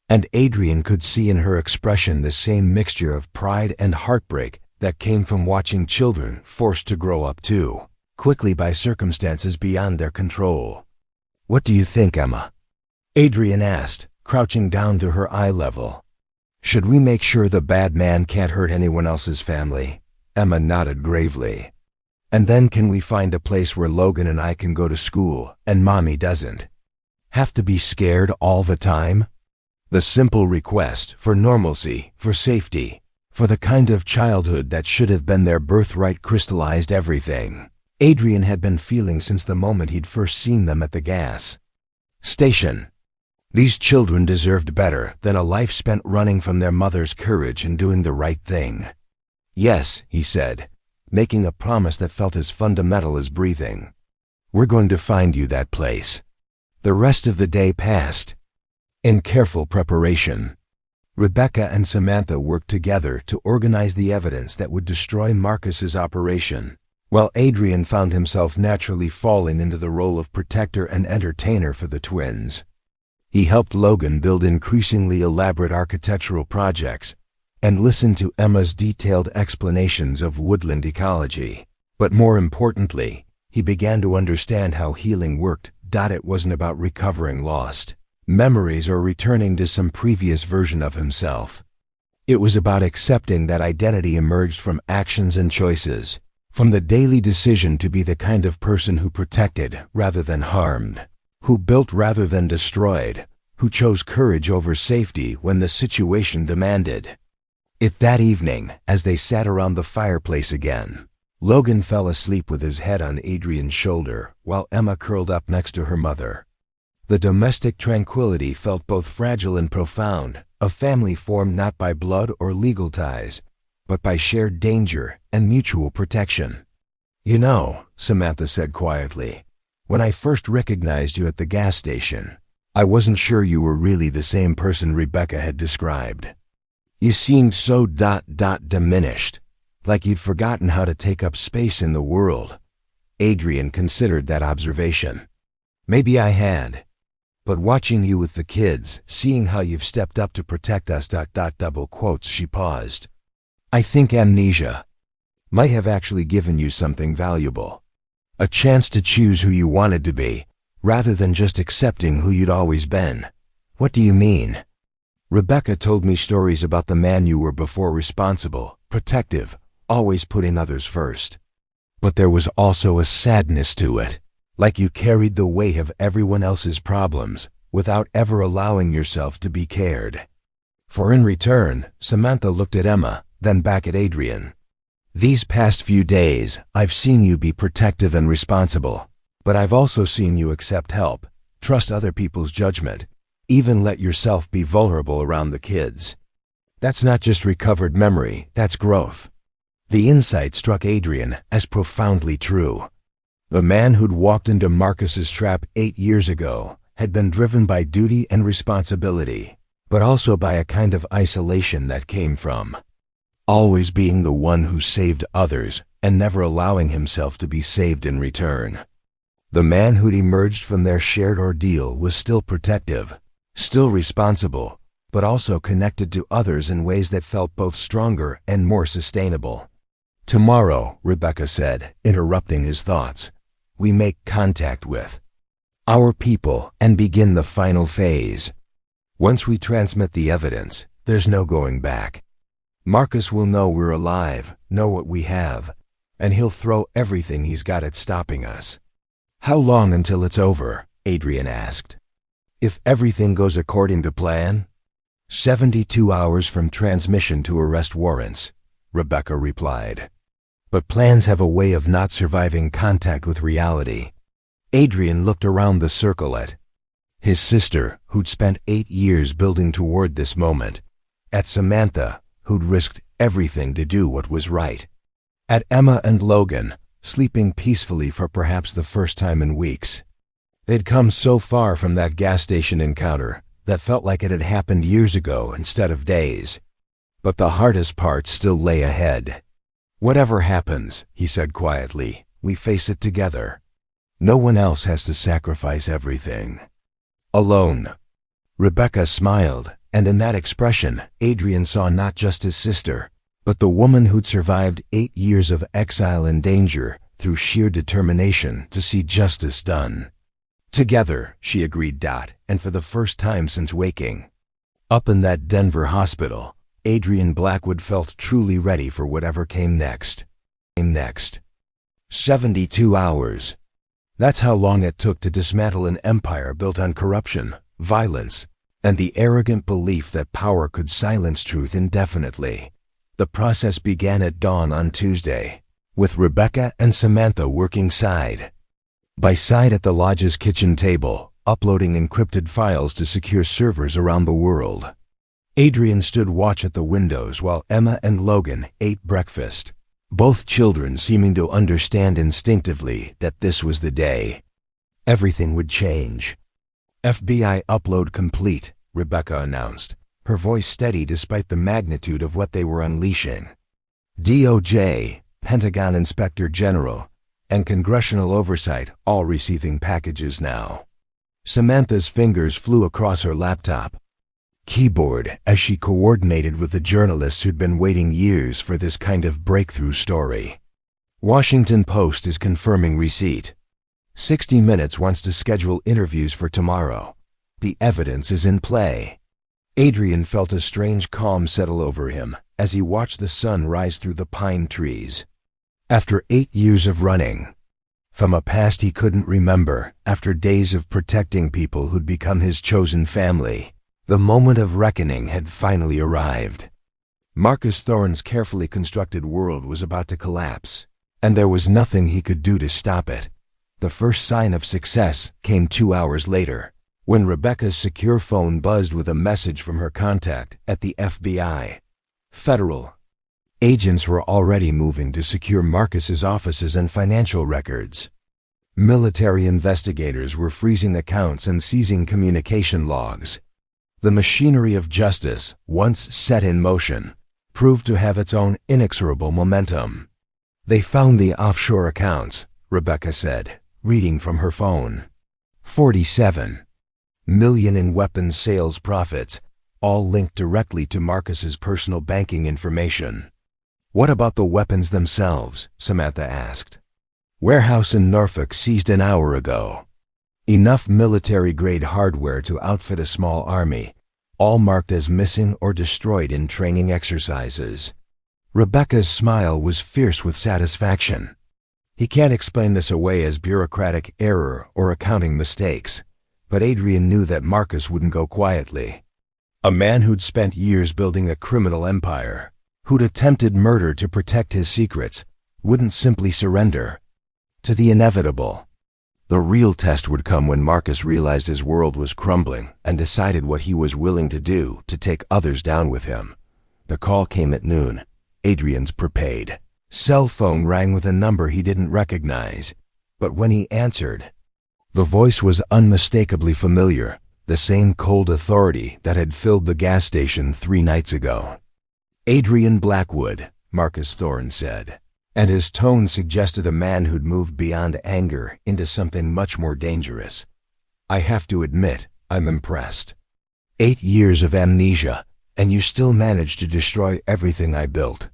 and Adrian could see in her expression the same mixture of pride and heartbreak that came from watching children forced to grow up too quickly by circumstances beyond their control. "What do you think, Emma?" Adrian asked, crouching down to her eye level. "Should we make sure the bad man can't hurt anyone else's family?" Emma nodded gravely. "And then can we find a place where Logan and I can go to school and Mommy doesn't have to be scared all the time?" The simple request for normalcy, for safety, for the kind of childhood that should have been their birthright crystallized everything Adrian had been feeling since the moment he'd first seen them at the gas station. These children deserved better than a life spent running from their mother's courage and doing the right thing. "Yes," he said, making a promise that felt as fundamental as breathing. "We're going to find you that place." The rest of the day passed in careful preparation. Rebecca and Samantha worked together to organize the evidence that would destroy Marcus's operation, while Adrian found himself naturally falling into the role of protector and entertainer for the twins. He helped Logan build increasingly elaborate architectural projects and listened to Emma's detailed explanations of woodland ecology. But more importantly, he began to understand how healing worked. It wasn't about recovering lost memories or returning to some previous version of himself. It was about accepting that identity emerged from actions and choices, from the daily decision to be the kind of person who protected rather than harmed, who built rather than destroyed, who chose courage over safety when the situation demanded it. That evening, as they sat around the fireplace again, Logan fell asleep with his head on Adrian's shoulder while Emma curled up next to her mother. The domestic tranquility felt both fragile and profound, a family formed not by blood or legal ties, but by shared danger and mutual protection. "You know," Samantha said quietly, "when I first recognized you at the gas station, I wasn't sure you were really the same person Rebecca had described." You seemed so diminished, like you'd forgotten how to take up space in the world. Adrian considered that observation. Maybe I had. But watching you with the kids, seeing how you've stepped up to protect us, double quotes, she paused. I think amnesia might have actually given you something valuable. A chance to choose who you wanted to be, rather than just accepting who you'd always been. What do you mean? Rebecca told me stories about the man you were before, responsible, protective, always putting others first. But there was also a sadness to it, like you carried the weight of everyone else's problems without ever allowing yourself to be cared for. In return, Samantha looked at Emma, then back at Adrian. These past few days, I've seen you be protective and responsible, but I've also seen you accept help, trust other people's judgment, even let yourself be vulnerable around the kids. That's not just recovered memory, that's growth. The insight struck Adrian as profoundly true. The man who'd walked into Marcus's trap 8 years ago had been driven by duty and responsibility, but also by a kind of isolation that came from always being the one who saved others and never allowing himself to be saved in return. The man who'd emerged from their shared ordeal was still protective, still responsible, but also connected to others in ways that felt both stronger and more sustainable. Tomorrow, Rebecca said, interrupting his thoughts, we make contact with our people and begin the final phase. Once we transmit the evidence, there's no going back. Marcus will know we're alive, know what we have, and he'll throw everything he's got at stopping us. How long until it's over? Adrian asked. If everything goes according to plan? 72 hours from transmission to arrest warrants, Rebecca replied. But plans have a way of not surviving contact with reality. Adrian looked around the circle at his sister, who'd spent 8 years building toward this moment, at Samantha, who'd risked everything to do what was right, at Emma and Logan, sleeping peacefully for perhaps the first time in weeks. They'd come so far from that gas station encounter that felt like it had happened years ago instead of days. But the hardest part still lay ahead. Whatever happens, he said quietly, we face it together. No one else has to sacrifice everything alone. Rebecca smiled, and in that expression, Adrian saw not just his sister, but the woman who'd survived 8 years of exile and danger through sheer determination to see justice done. Together, she agreed, and for the first time since waking up in that Denver hospital, Adrian Blackwood felt truly ready for whatever came next. 72 hours. That's how long it took to dismantle an empire built on corruption, violence, and the arrogant belief that power could silence truth indefinitely. The process began at dawn on Tuesday, with Rebecca and Samantha working side by side at the lodge's kitchen table, uploading encrypted files to secure servers around the world. Adrian stood watch at the windows while Emma and Logan ate breakfast, both children seeming to understand instinctively that this was the day everything would change. FBI upload complete, Rebecca announced, her voice steady despite the magnitude of what they were unleashing. DOJ, Pentagon Inspector General, and Congressional Oversight all receiving packages now. Samantha's fingers flew across her laptop keyboard as she coordinated with the journalists who'd been waiting years for this kind of breakthrough story. Washington Post is confirming receipt. 60 Minutes wants to schedule interviews for tomorrow. The evidence is in play. Adrian felt a strange calm settle over him as he watched the sun rise through the pine trees. After 8 years of running from a past he couldn't remember, after days of protecting people who'd become his chosen family, the moment of reckoning had finally arrived. Marcus Thorne's carefully constructed world was about to collapse, and there was nothing he could do to stop it. The first sign of success came 2 hours later, when Rebecca's secure phone buzzed with a message from her contact at the FBI. Federal agents were already moving to secure Marcus's offices and financial records. Military investigators were freezing accounts and seizing communication logs. The machinery of justice, once set in motion, proved to have its own inexorable momentum. They found the offshore accounts, Rebecca said, reading from her phone. 47 million in weapons sales profits, all linked directly to Marcus's personal banking information. What about the weapons themselves? Samantha asked. Warehouse in Norfolk seized an hour ago. Enough military-grade hardware to outfit a small army, all marked as missing or destroyed in training exercises. Rebecca's smile was fierce with satisfaction. He can't explain this away as bureaucratic error or accounting mistakes, but Adrian knew that Marcus wouldn't go quietly. A man who'd spent years building a criminal empire, who'd attempted murder to protect his secrets, wouldn't simply surrender to the inevitable. The real test would come when Marcus realized his world was crumbling and decided what he was willing to do to take others down with him. The call came at noon. Adrian's prepaid cell phone rang with a number he didn't recognize, but when he answered, the voice was unmistakably familiar, the same cold authority that had filled the gas station 3 nights ago. Adrian Blackwood, Marcus Thorne said, and his tone suggested a man who'd moved beyond anger into something much more dangerous. I have to admit, I'm impressed. 8 years of amnesia, and you still managed to destroy everything I built.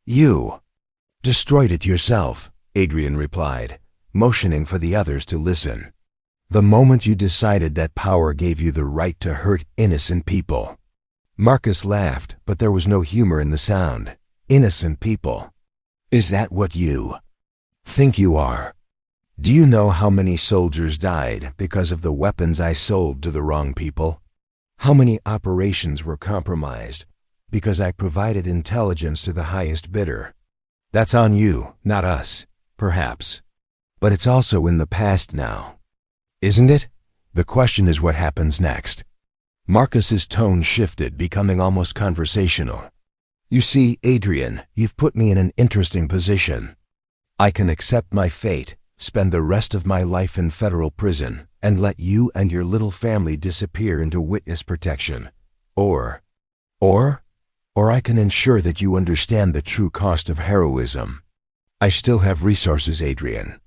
You destroyed it yourself, Adrian replied, motioning for the others to listen. The moment you decided that power gave you the right to hurt innocent people. Marcus laughed, but there was no humor in the sound. Innocent people. Is that what you think you are? Do you know how many soldiers died because of the weapons I sold to the wrong people? How many operations were compromised because I provided intelligence to the highest bidder? That's on you, not us, perhaps. But it's also in the past now. Isn't it? The question is what happens next. Marcus's tone shifted, becoming almost conversational. You see, Adrian, you've put me in an interesting position. I can accept my fate, spend the rest of my life in federal prison, and let you and your little family disappear into witness protection. Or I can ensure that you understand the true cost of heroism. I still have resources, Adrian.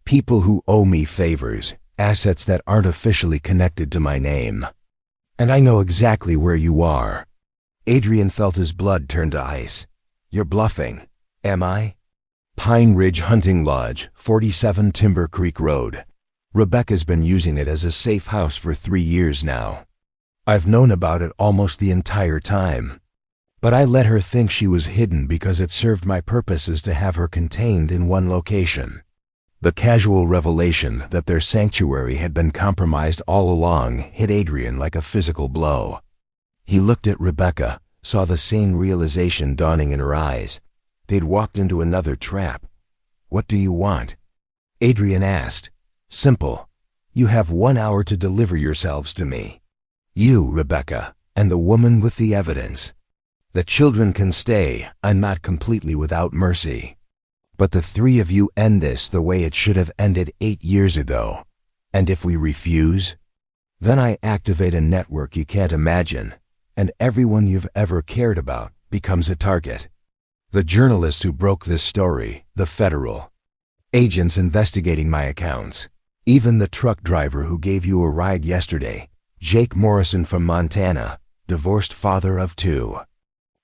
People who owe me favors, assets that aren't officially connected to my name. And I know exactly where you are. Adrian felt his blood turn to ice. You're bluffing, am I? Pine Ridge Hunting Lodge, 47 Timber Creek Road. Rebecca's been using it as a safe house for 3 years now. I've known about it almost the entire time. But I let her think she was hidden because it served my purposes to have her contained in one location. The casual revelation that their sanctuary had been compromised all along hit Adrian like a physical blow. He looked at Rebecca, saw the same realization dawning in her eyes. They'd walked into another trap. What do you want? Adrian asked. Simple. You have 1 hour to deliver yourselves to me. You, Rebecca, and the woman with the evidence. The children can stay. I'm not completely without mercy. But the 3 of you end this the way it should have ended 8 years ago. And if we refuse, then I activate a network you can't imagine, and everyone you've ever cared about becomes a target. The journalists who broke this story, the federal agents investigating my accounts, even the truck driver who gave you a ride yesterday, Jake Morrison from Montana, divorced father of 2.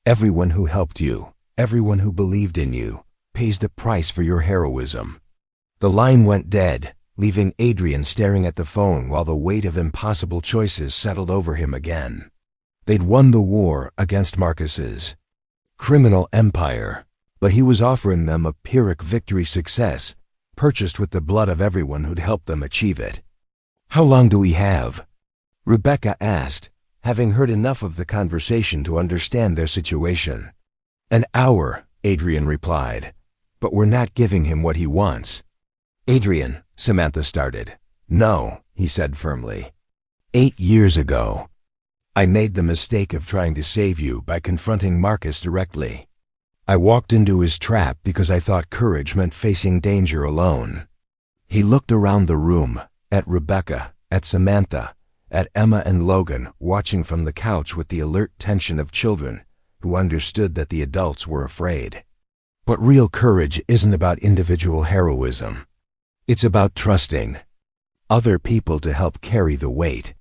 Everyone who helped you, everyone who believed in you, pays the price for your heroism. The line went dead, leaving Adrian staring at the phone while the weight of impossible choices settled over him again. They'd won the war against Marcus's criminal empire, but he was offering them a Pyrrhic victory success, purchased with the blood of everyone who'd helped them achieve it. How long do we have? Rebecca asked, having heard enough of the conversation to understand their situation. An hour, Adrian replied. But we're not giving him what he wants. Adrian, Samantha started. No, he said firmly. 8 years ago, I made the mistake of trying to save you by confronting Marcus directly. I walked into his trap because I thought courage meant facing danger alone. He looked around the room, at Rebecca, at Samantha, at Emma and Logan watching from the couch with the alert tension of children who understood that the adults were afraid. But real courage isn't about individual heroism. It's about trusting other people to help carry the weight.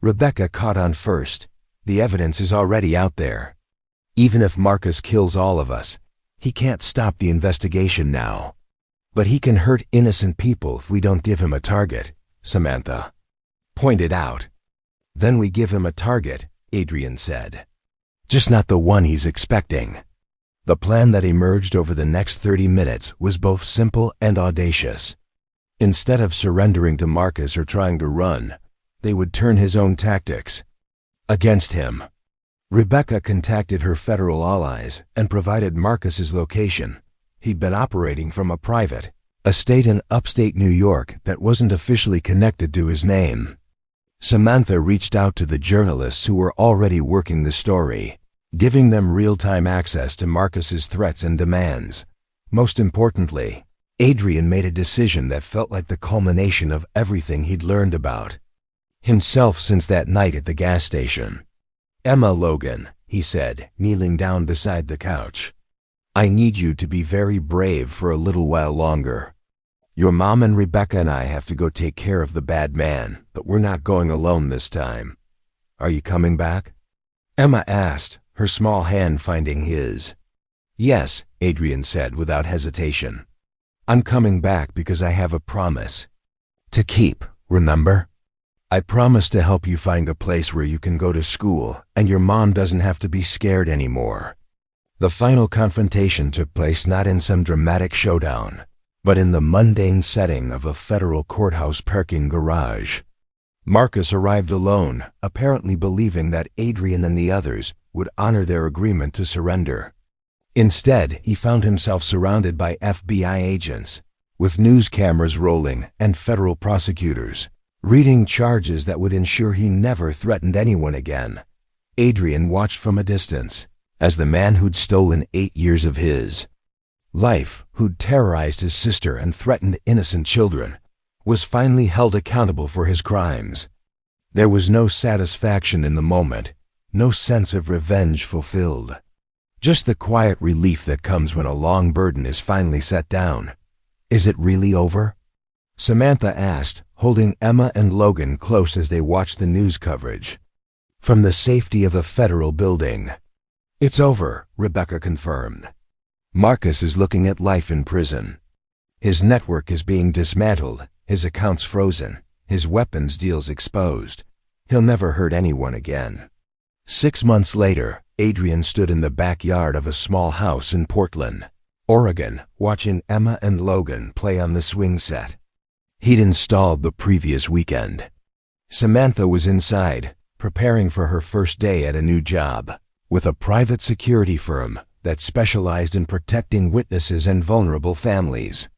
Rebecca caught on first. The evidence is already out there. Even if Marcus kills all of us, he can't stop the investigation now. But he can hurt innocent people if we don't give him a target, Samantha pointed out. Then we give him a target, Adrian said. Just not the one he's expecting. The plan that emerged over the next 30 minutes was both simple and audacious. Instead of surrendering to Marcus or trying to run, they would turn his own tactics against him. Rebecca contacted her federal allies and provided Marcus's location. He'd been operating from a private estate in upstate New York that wasn't officially connected to his name. Samantha reached out to the journalists who were already working the story, giving them real-time access to Marcus's threats and demands. Most importantly, Adrian made a decision that felt like the culmination of everything he'd learned about himself since that night at the gas station. Emma Logan, he said, kneeling down beside the couch. I need you to be very brave for a little while longer. Your mom and Rebecca and I have to go take care of the bad man, but we're not going alone this time. Are you coming back? Emma asked, her small hand finding his. Yes, Adrian said without hesitation. I'm coming back because I have a promise to keep, remember? I promise to help you find a place where you can go to school and your mom doesn't have to be scared anymore. The final confrontation took place not in some dramatic showdown, but in the mundane setting of a federal courthouse parking garage. Marcus arrived alone, apparently believing that Adrian and the others would honor their agreement to surrender. Instead, he found himself surrounded by FBI agents, with news cameras rolling and federal prosecutors, reading charges that would ensure he never threatened anyone again. Adrian watched from a distance, as the man who'd stolen 8 years of his life, who'd terrorized his sister and threatened innocent children, was finally held accountable for his crimes. There was no satisfaction in the moment, no sense of revenge fulfilled. Just the quiet relief that comes when a long burden is finally set down. Is it really over? Samantha asked, holding Emma and Logan close as they watched the news coverage from the safety of a federal building. It's over, Rebecca confirmed. Marcus is looking at life in prison. His network is being dismantled, his accounts frozen, his weapons deals exposed. He'll never hurt anyone again. 6 months later, Adrian stood in the backyard of a small house in Portland, Oregon, watching Emma and Logan play on the swing set he'd installed the previous weekend. Samantha was inside, preparing for her first day at a new job, with a private security firm that specialized in protecting witnesses and vulnerable families.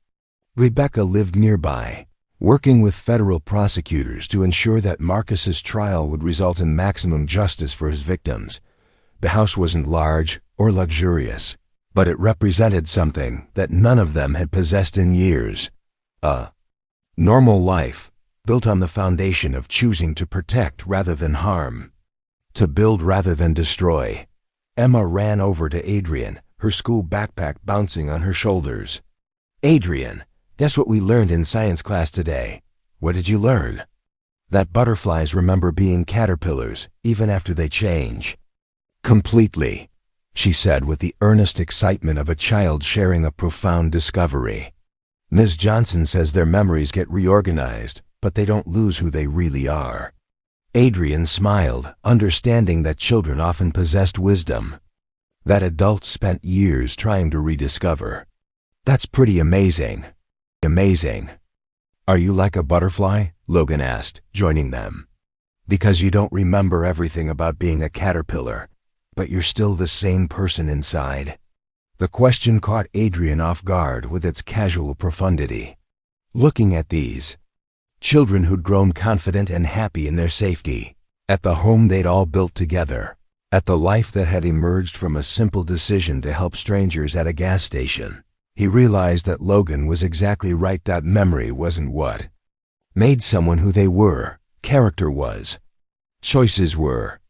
Rebecca lived nearby, working with federal prosecutors to ensure that Marcus's trial would result in maximum justice for his victims. The house wasn't large or luxurious, but it represented something that none of them had possessed in years. A normal life, built on the foundation of choosing to protect rather than harm, to build rather than destroy. Emma ran over to Adrian, her school backpack bouncing on her shoulders. Adrian, guess what we learned in science class today? What did you learn? That butterflies remember being caterpillars, even after they change. Completely, she said with the earnest excitement of a child sharing a profound discovery. Ms. Johnson says their memories get reorganized, but they don't lose who they really are. Adrian smiled, understanding that children often possessed wisdom that adults spent years trying to rediscover. That's pretty amazing. Amazing. Are you like a butterfly? Logan asked, joining them. Because you don't remember everything about being a caterpillar, but you're still the same person inside. The question caught Adrian off guard with its casual profundity. Looking at these children who'd grown confident and happy in their safety, at the home they'd all built together, at the life that had emerged from a simple decision to help strangers at a gas station, he realized that Logan was exactly right. Memory wasn't what made someone who they were. Character was. Choices were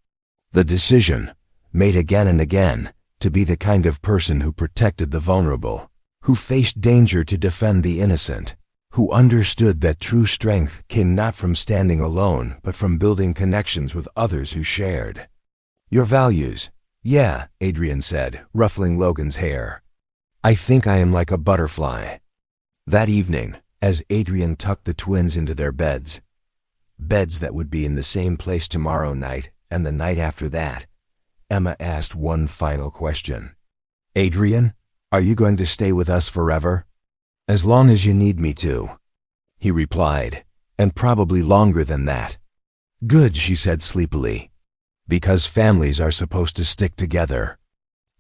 the decision, made again and again, to be the kind of person who protected the vulnerable, who faced danger to defend the innocent, who understood that true strength came not from standing alone but from building connections with others who shared. Your values. Yeah, Adrian said, ruffling Logan's hair. I think I am like a butterfly. That evening, as Adrian tucked the twins into their beds that would be in the same place tomorrow night and the night after that, Emma asked one final question. Adrian, are you going to stay with us forever? As long as you need me to, he replied, and probably longer than that. Good, she said sleepily, because families are supposed to stick together.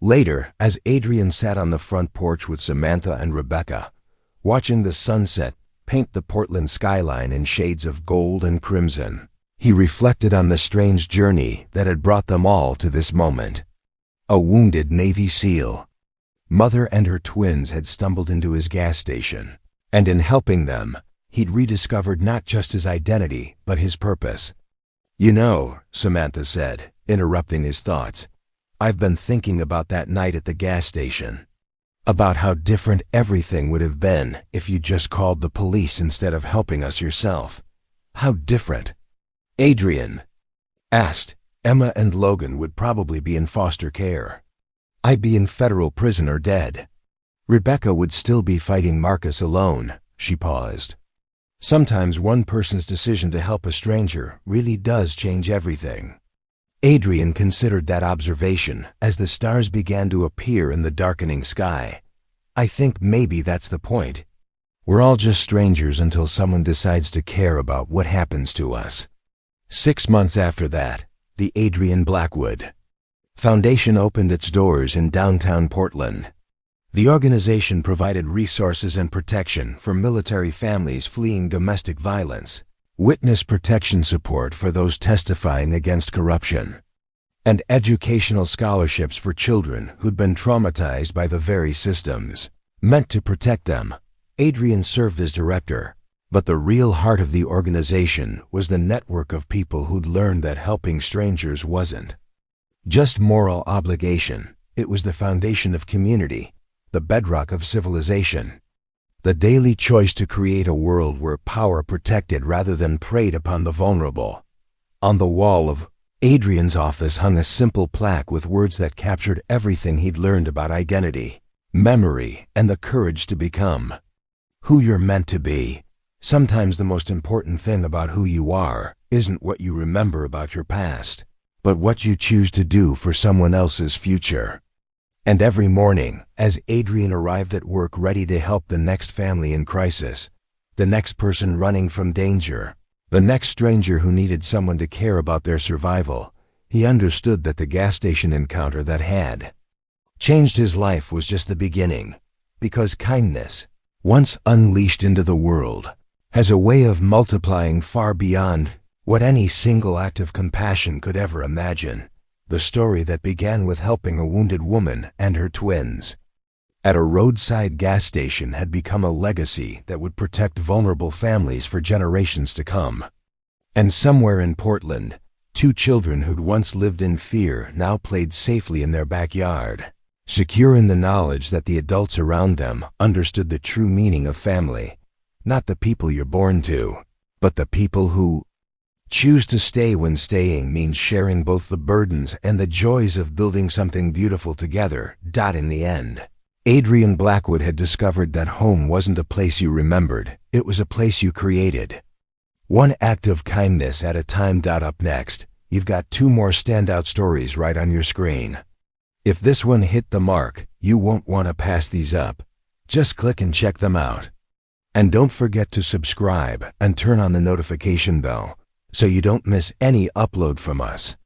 Later, as Adrian sat on the front porch with Samantha and Rebecca, watching the sunset paint the Portland skyline in shades of gold and crimson, he reflected on the strange journey that had brought them all to this moment. A wounded Navy SEAL. Mother and her twins had stumbled into his gas station, and in helping them, he'd rediscovered not just his identity, but his purpose. You know, Samantha said, interrupting his thoughts, I've been thinking about that night at the gas station. About how different everything would have been if you just called the police instead of helping us yourself. How different. Adrian asked. Emma and Logan would probably be in foster care. I'd be in federal prison or dead. Rebecca would still be fighting Marcus alone. She paused. Sometimes one person's decision to help a stranger really does change everything. Adrian considered that observation as the stars began to appear in the darkening sky. I think maybe that's the point. We're all just strangers until someone decides to care about what happens to us. 6 months after that, the Adrian Blackwood Foundation opened its doors in downtown Portland. The organization provided resources and protection for military families fleeing domestic violence, witness protection support for those testifying against corruption, and educational scholarships for children who'd been traumatized by the very systems meant to protect them. Adrian served as director, but the real heart of the organization was the network of people who'd learned that helping strangers wasn't just moral obligation, it was the foundation of community, the bedrock of civilization. The daily choice to create a world where power protected rather than preyed upon the vulnerable. On the wall of Adrian's office hung a simple plaque with words that captured everything he'd learned about identity, memory, and the courage to become who you're meant to be. Sometimes the most important thing about who you are isn't what you remember about your past, but what you choose to do for someone else's future. And every morning, as Adrian arrived at work ready to help the next family in crisis, the next person running from danger, the next stranger who needed someone to care about their survival, he understood that the gas station encounter that had changed his life was just the beginning, because kindness, once unleashed into the world, has a way of multiplying far beyond what any single act of compassion could ever imagine. The story that began with helping a wounded woman and her twins at a roadside gas station had become a legacy that would protect vulnerable families for generations to come. And somewhere in Portland, 2 children who'd once lived in fear now played safely in their backyard, secure in the knowledge that the adults around them understood the true meaning of family. Not the people you're born to, but the people who choose to stay when staying means sharing both the burdens and the joys of building something beautiful together. In the end, Adrian Blackwood had discovered that home wasn't a place you remembered, it was a place you created. One act of kindness at a time. Up next, you've got 2 more standout stories right on your screen. If this one hit the mark, you won't want to pass these up. Just click and check them out. And don't forget to subscribe and turn on the notification bell so you don't miss any upload from us.